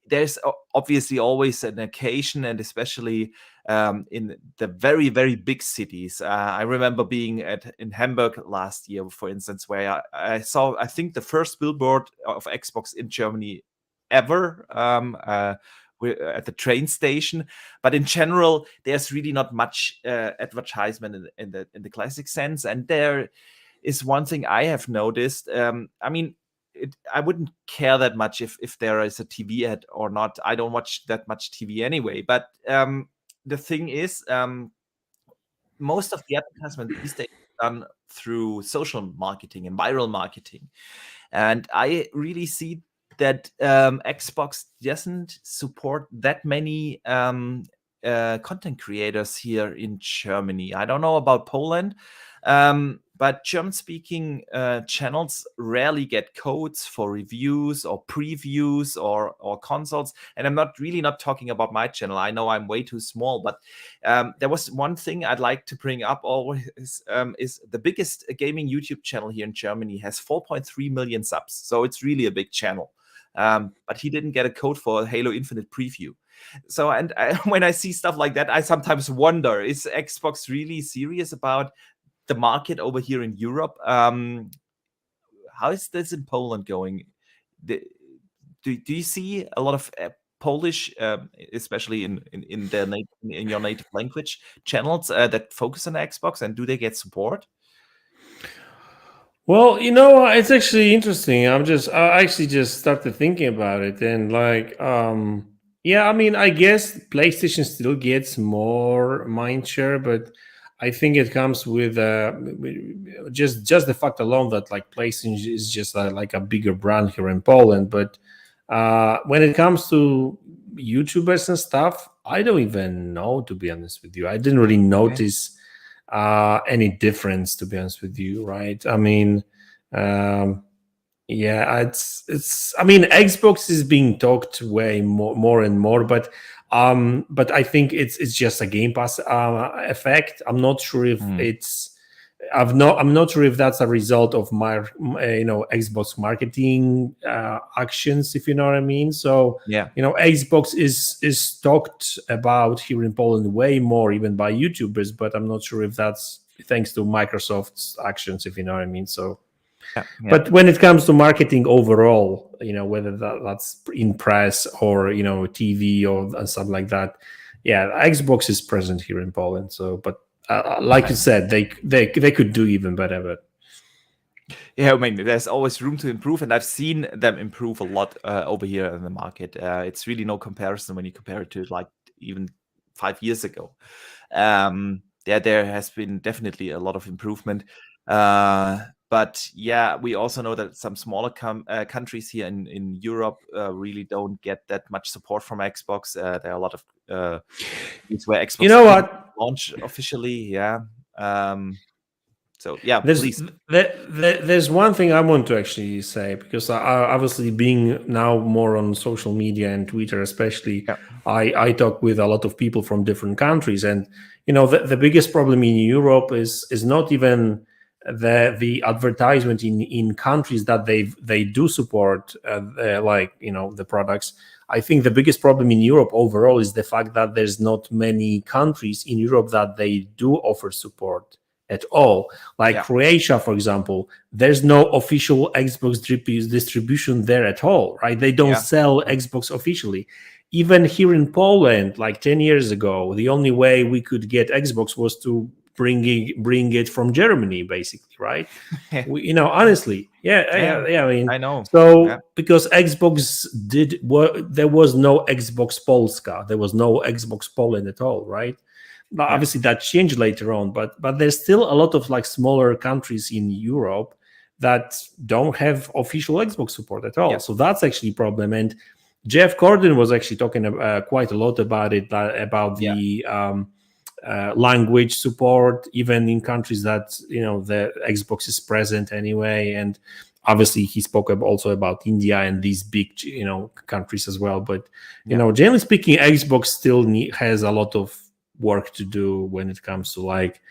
There's obviously always an occasion, and especially in the very, very big cities. I remember being in Hamburg last year, for instance, where I saw, I think, the first billboard of Xbox in Germany ever at the train station. But in general, there's really not much advertisement in the classic sense. And there is one thing I have noticed. I mean, I wouldn't care that much if there is a TV ad or not. I don't watch that much TV anyway. But the thing is, most of the advertisement these days is done through social marketing and viral marketing. And I really see that Xbox doesn't support that many content creators here in Germany. I don't know about Poland, but German-speaking channels rarely get codes for reviews or previews or consoles. And I'm not talking about my channel. I know I'm way too small, but there was one thing I'd like to bring up always, is the biggest gaming YouTube channel here in Germany has 4.3 million subs. So it's really a big channel. But he didn't get a code for Halo Infinite preview. So, when I see stuff like that, I sometimes wonder, is Xbox really serious about the market over here in Europe? How is this in Poland going? Do you see a lot of Polish, especially in your native language channels that focus on Xbox, and do they get support? Well, it's actually interesting. I actually just started thinking about it, and like, yeah, I mean, I guess PlayStation still gets more mind share, but I think it comes with just the fact alone that like PlayStation is just like a bigger brand here in Poland. But when it comes to YouTubers and stuff, I don't even know, to be honest with you. I didn't really Okay. notice any difference, to be honest with you, right? I mean, um, yeah, it's. I mean, Xbox is being talked way more and more, but I think it's just a Game Pass effect. I'm not sure if Mm. it's. I'm not sure if that's a result of my Xbox marketing actions, if you know what I mean. So Yeah. Xbox is talked about here in Poland way more even by YouTubers, but I'm not sure if that's thanks to Microsoft's actions, if you know what I mean. So Yeah. Yeah. but when it comes to marketing overall, whether that's in press or TV or something like that, yeah, Xbox is present here in Poland. So, but like you Okay. said, they could do even better. But Yeah, I mean, there's always room to improve, and I've seen them improve a lot over here in the market. It's really no comparison when you compare it to like even 5 years ago. Yeah, there has been definitely a lot of improvement. But yeah, we also know that some smaller countries here in Europe really don't get that much support from Xbox. There are a lot of countries where you Xbox know didn't what? launch officially. Yeah. So yeah, There's please. there's one thing I want to actually say, because obviously being now more on social media and Twitter especially, Yeah. I talk with a lot of people from different countries, and the biggest problem in Europe is not even the advertisement in countries that they do support like the products. I think the biggest problem in Europe overall is the fact that there's not many countries in Europe that they do offer support at all. Like Yeah. Croatia, for example, there's no official Xbox distribution there at all, right? They don't Yeah. sell Xbox officially. Even here in Poland, like 10 years ago, the only way we could get Xbox was to bring it from Germany, basically, right? Honestly, Yeah, yeah. I mean, I know. Yeah, so because Xbox there was no Xbox Polska, there was no Xbox Poland at all, right? Now, yeah, obviously that changed later on, but there's still a lot of like smaller countries in Europe that don't have official Xbox support at all. yeah, So that's actually a problem. And Jeff Gordon was actually talking quite a lot about it, about yeah, the language support, even in countries that the Xbox is present anyway. And obviously he spoke also about India and these big countries as well. But yeah, generally speaking, Xbox still has a lot of work to do when it comes to like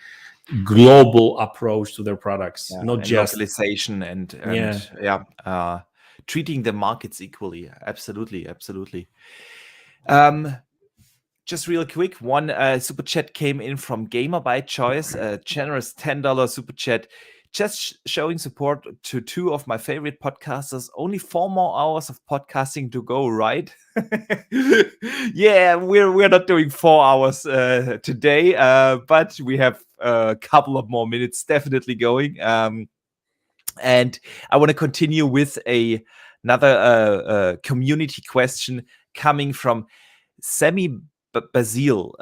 global approach to their products, yeah. not And just localization and yeah. yeah, treating the markets equally. Absolutely, absolutely. Um, just real quick, one super chat came in from Gamer by Choice, a generous $10 super chat. Just showing support to two of my favorite podcasters. Only 4 more hours of podcasting to go, right? Yeah, we're not doing 4 hours today, but we have a couple of more minutes definitely going. And I want to continue with another community question coming from Semi Basil.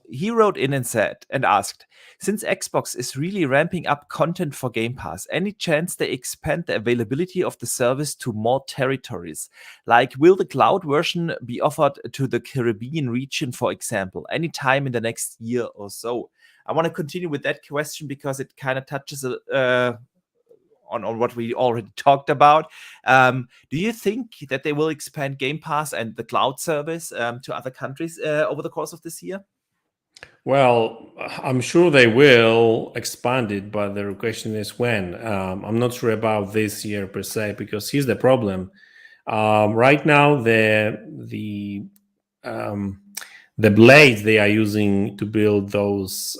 He wrote in and asked, since Xbox is really ramping up content for Game Pass, any chance they expand the availability of the service to more territories? Like, will the cloud version be offered to the Caribbean region, for example, anytime in the next year or so? I want to continue with that question because it kind of touches on what we already talked about. Do you think that they will expand Game Pass and the cloud service to other countries over the course of this year? Well, I'm sure they will expand it, but the question is when. I'm not sure about this year per se, because here's the problem. Right now, um, the blades they are using to build those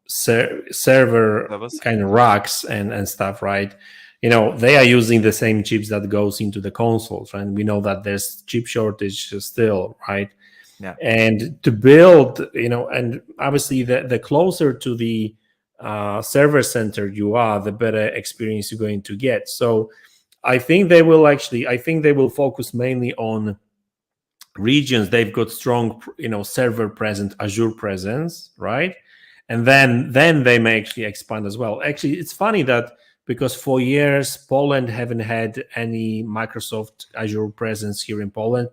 server Service? kind of racks and stuff, right? They are using the same chips that goes into the consoles, right? And we know that there's chip shortage still, right? Yeah. And to build, and obviously the closer to the server center you are, the better experience you're going to get. So I think they will focus mainly on regions they've got strong server present, Azure presence, right? And then they may actually expand as well. Actually, it's funny that because for years Poland haven't had any Microsoft Azure presence here in Poland.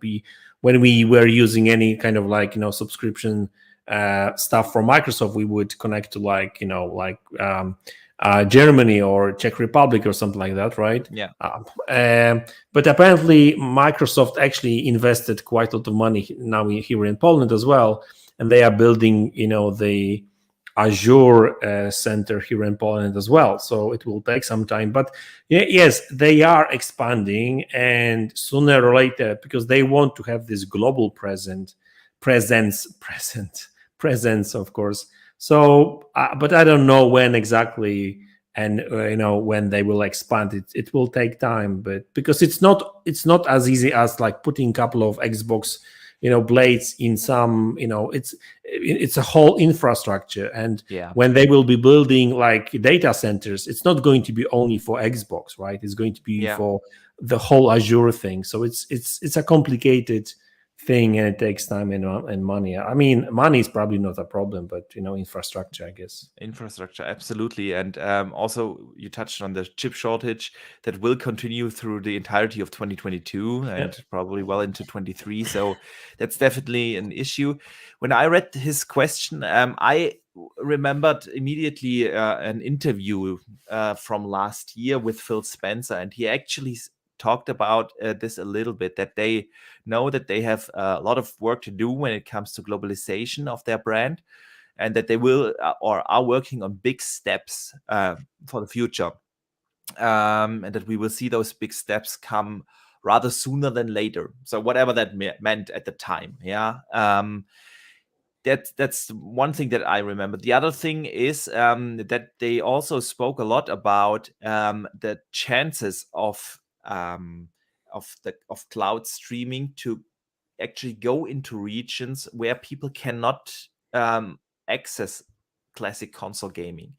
When we were using any kind of subscription stuff from Microsoft, we would connect to Germany or Czech Republic or something like that, right? Yeah. But apparently Microsoft actually invested quite a lot of money now here in Poland as well, and they are building the Azure center here in Poland as well. So it will take some time, but yes, they are expanding, and sooner or later, because they want to have this global presence, of course. So, but I don't know when exactly, and when they will expand it. It will take time, but because it's not as easy as like putting a couple of Xbox blades in some, it's a whole infrastructure. And when they will be building like data centers, it's not going to be only for Xbox, right? It's going to be for the whole Azure thing. So it's a complicated thing, and it takes time and money. I mean, money is probably not a problem, but infrastructure, I guess. Infrastructure, absolutely. And also you touched on the chip shortage that will continue through the entirety of 2022 and probably well into 23. So that's definitely an issue. When I read his question, I remembered immediately an interview from last year with Phil Spencer, and he actually talked about this a little bit, that they know that they have a lot of work to do when it comes to globalization of their brand, and that they will or are working on big steps for the future, and that we will see those big steps come rather sooner than later. So whatever that meant at the time, that's one thing that I remember. The other thing is that they also spoke a lot about the chances of cloud streaming to actually go into regions where people cannot access classic console gaming.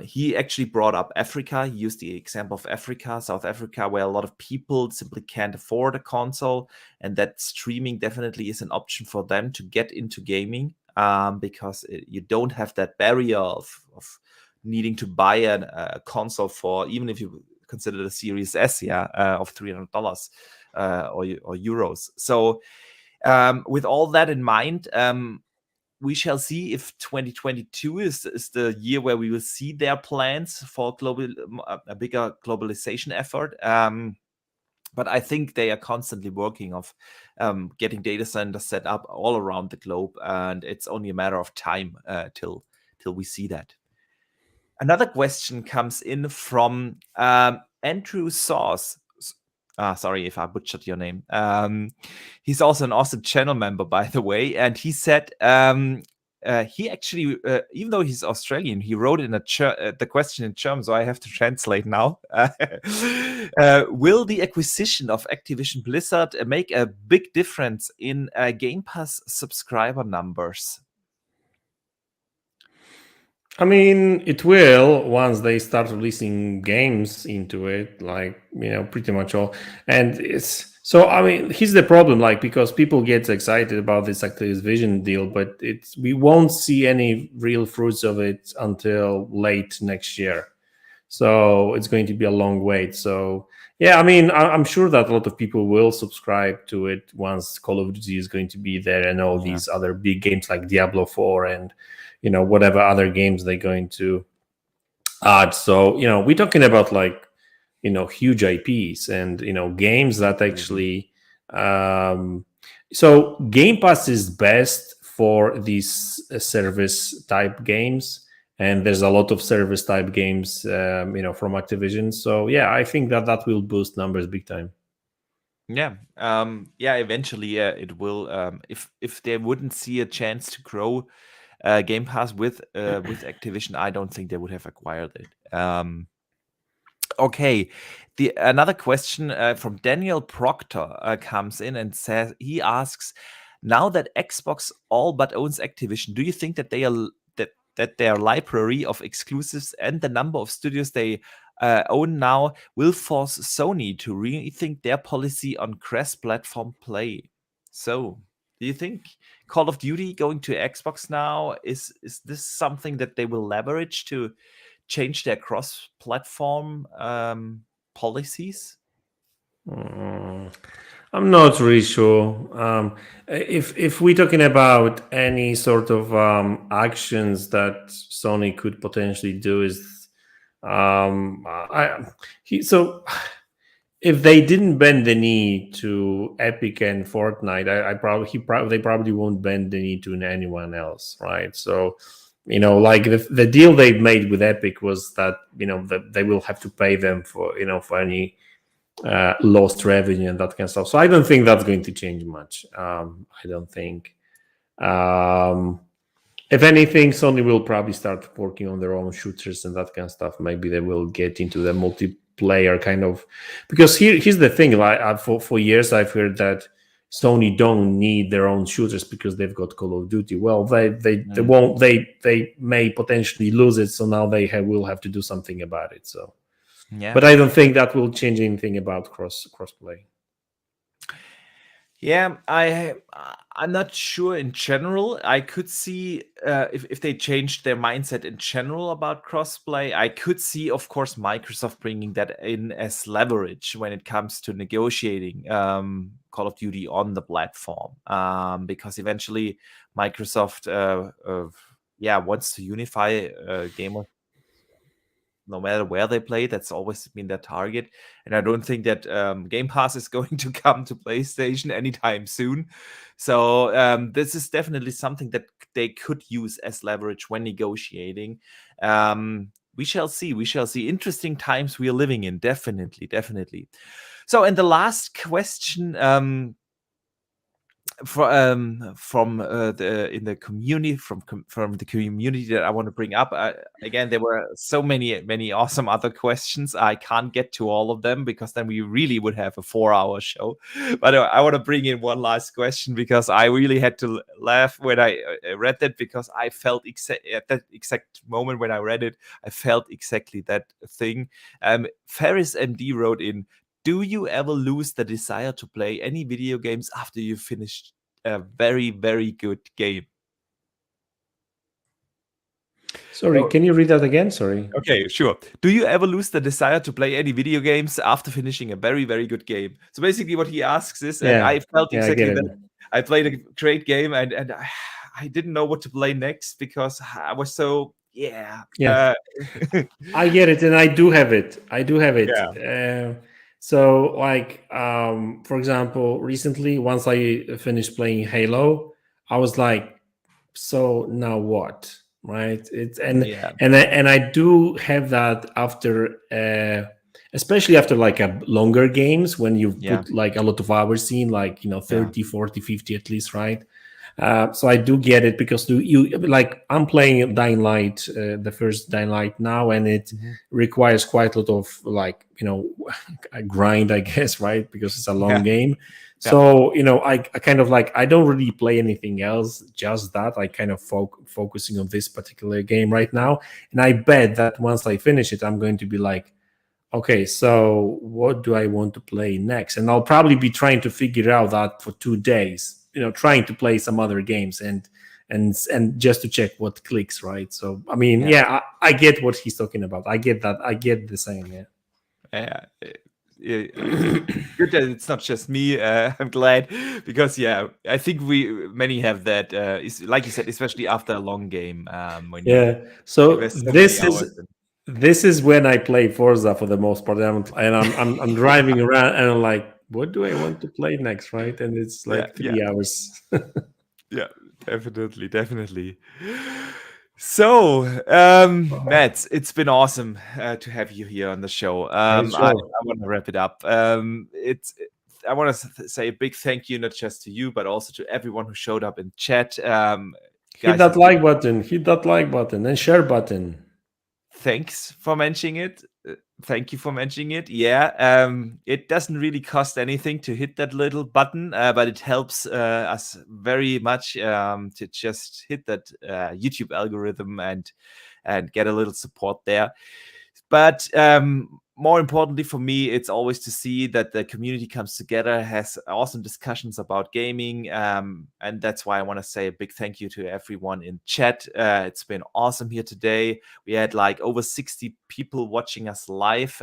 He actually brought up Africa. He used the example of Africa, South Africa, where a lot of people simply can't afford a console, and that streaming definitely is an option for them to get into gaming, because you don't have that barrier of needing to buy a console for, even if you consider the Series S, of $300 or euros. So with all that in mind, we shall see if 2022 is the year where we will see their plans for a bigger globalization effort. But I think they are constantly working of getting data centers set up all around the globe, and it's only a matter of time till we see that. Another question comes in from Andrew Sauce. Sorry if I butchered your name. He's also an awesome channel member, by the way. And he said he actually, even though he's Australian, he wrote in the question in German, so I have to translate now. Will the acquisition of Activision Blizzard make a big difference in Game Pass subscriber numbers? I mean, it will once they start releasing games into it, like, pretty much all. And it's so, I mean, here's the problem, like, because people get excited about this Activision deal, but we won't see any real fruits of it until late next year. So it's going to be a long wait. So yeah, I mean, I'm sure that a lot of people will subscribe to it once Call of Duty is going to be there, and all these other big games like Diablo 4 and whatever other games they're going to add. So we're talking about like huge IPs and games that actually so Game Pass is best for these service type games, and there's a lot of service type games from Activision. So yeah, I think that will boost numbers big time. Eventually it will. If they wouldn't see a chance to grow Game Pass with Activision, I don't think they would have acquired it. Okay, another question from Daniel Proctor comes in and says, he asks, now that Xbox all but owns Activision, do you think that that their library of exclusives and the number of studios they own now will force Sony to rethink their policy on cross-platform play. So, do you think Call of Duty going to Xbox now is this something that they will leverage to change their cross-platform policies? I'm not really sure. If we're talking about any sort of actions that Sony could potentially do, is so if they didn't bend the knee to Epic and Fortnite, they probably won't bend the knee to anyone else, right? So, like the deal they made with Epic was that that they will have to pay them for for any lost revenue and that kind of stuff. So I don't think that's going to change much. I don't think. If anything, Sony will probably start working on their own shooters and that kind of stuff. Maybe they will get into the multiplayer kind of, because here's the thing. Like for years, I've heard that Sony don't need their own shooters because they've got Call of Duty. Well, they won't. They may potentially lose it, so now they will have to do something about it. So. Yeah, but I don't think that will change anything about crossplay. Yeah, I'm not sure in general. I could see if they changed their mindset in general about crossplay. I could see, of course, Microsoft bringing that in as leverage when it comes to negotiating Call of Duty on the platform, because eventually Microsoft, wants to unify gamers. No matter where they play, that's always been their target. And I don't think that Game Pass is going to come to PlayStation anytime soon. So this is definitely something that they could use as leverage when negotiating. We shall see. We shall see. Interesting times we are living in. Definitely, definitely. So, and the last question from the community from the community that I want to bring up. Again, there were so many awesome other questions. I can't get to all of them because then we really would have a 4-hour show. But I want to bring in one last question because I really had to laugh when I read that, because I felt at that exact moment when I read it, I felt exactly that thing. Ferris MD wrote in, do you ever lose the desire to play any video games after you've finished a very, very good game? Sorry, can you read that again? Sorry. Okay, sure. Do you ever lose the desire to play any video games after finishing a very, very good game? So basically what he asks is, and I felt exactly that. I played a great game and I didn't know what to play next because I was so, I get it, and I do have it. Yeah. So, like, for example, recently, once I finished playing Halo, I was like, so now what? Right? And I do have that after, especially after like a longer games when you've put like a lot of hours in, like 30, 40, 50 at least, right? So I do get it, because you like, I'm playing Dying Light, the first Dying Light now, and it requires quite a lot of like a grind, I guess, right? Because it's a long game. So I kind of like, I don't really play anything else, just that. I kind of focusing on this particular game right now, and I bet that once I finish it, I'm going to be like, okay, so what do I want to play next? And I'll probably be trying to figure out that for 2 days. Trying to play some other games and just to check what clicks, right? So I mean, I get what he's talking about. I get that. I get the same. Good that it's not just me. I'm glad, because I think many have that. Like you said, especially after a long game. So this is when I play Forza for the most part, and I'm driving around and I'm like, what do I want to play next, right? And it's like 3 hours. Yeah, definitely. So, Mads, it's been awesome to have you here on the show. I want to wrap it up. I want to say a big thank you, not just to you, but also to everyone who showed up in chat. Hit that like button, and share button. Thanks for mentioning it. Thank you for mentioning it. Yeah, it doesn't really cost anything to hit that little button, but it helps us very much to just hit that YouTube algorithm and get a little support there. But more importantly for me, it's always to see that the community comes together, has awesome discussions about gaming, and that's why I want to say a big thank you to everyone in chat. It's been awesome here today. We had like over 60 people watching us live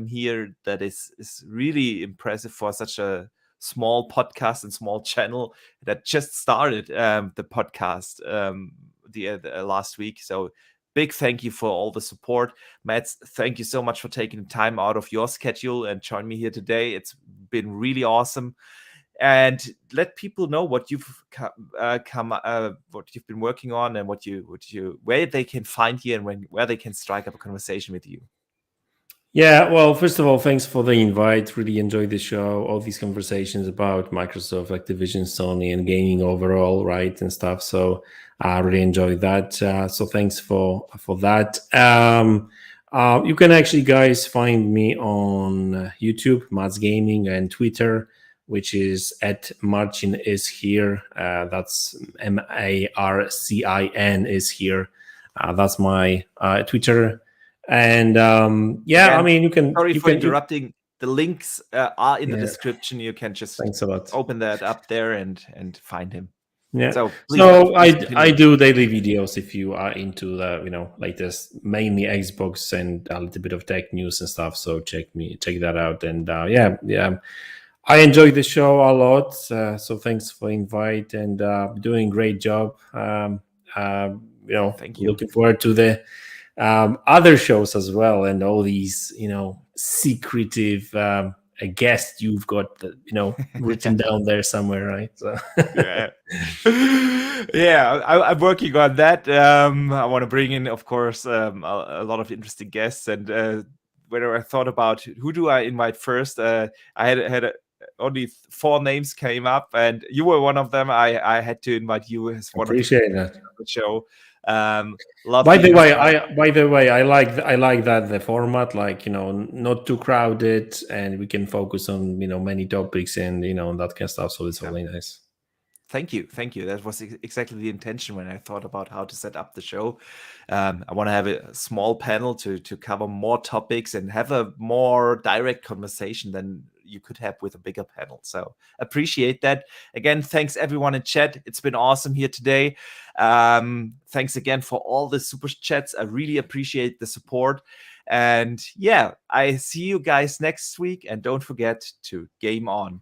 here. That is really impressive for such a small podcast and small channel that just started the podcast the last week. So big thank you for all the support. MADZ, thank you so much for taking time out of your schedule and join me here today. It's been really awesome. And let people know what you've what you've been working on and where they can find you and where they can strike up a conversation with you. Yeah, well, first of all, thanks for the invite. Really enjoyed the show. All these conversations about Microsoft, Activision, Sony, and gaming overall, right, and stuff. So I really enjoyed that. So thanks for that. You can actually, guys, find me on YouTube, MADZ Gaming, and Twitter, which is at Marcin is here. That's MARCIN is here. That's my Twitter. And yeah, I mean, you can. Sorry for interrupting. The links are in the description. You can just open that up there and find him. Yeah. So I do daily videos if you are into the latest, mainly Xbox and a little bit of tech news and stuff. So check that out. And yeah, I enjoyed the show a lot. So thanks for the invite and doing a great job. Thank you. Looking forward to the other shows as well, and all these secretive guests you've got written down there somewhere, right? So yeah, I'm working on that. I want to bring in, of course, a lot of interesting guests, and whether I thought about who do I invite first, I had only 4 names came up, and you were one of them. I had to invite you as one of the show. By the way, I like that the format, not too crowded, and we can focus on many topics and that kind of stuff. So it's really nice. Thank you. That was exactly the intention when I thought about how to set up the show. I want to have a small panel to cover more topics and have a more direct conversation than you could have with a bigger panel. So appreciate that. Again, thanks everyone in chat. It's been awesome here today. Thanks again for all the super chats. I really appreciate the support. And yeah, I see you guys next week. And don't forget to game on.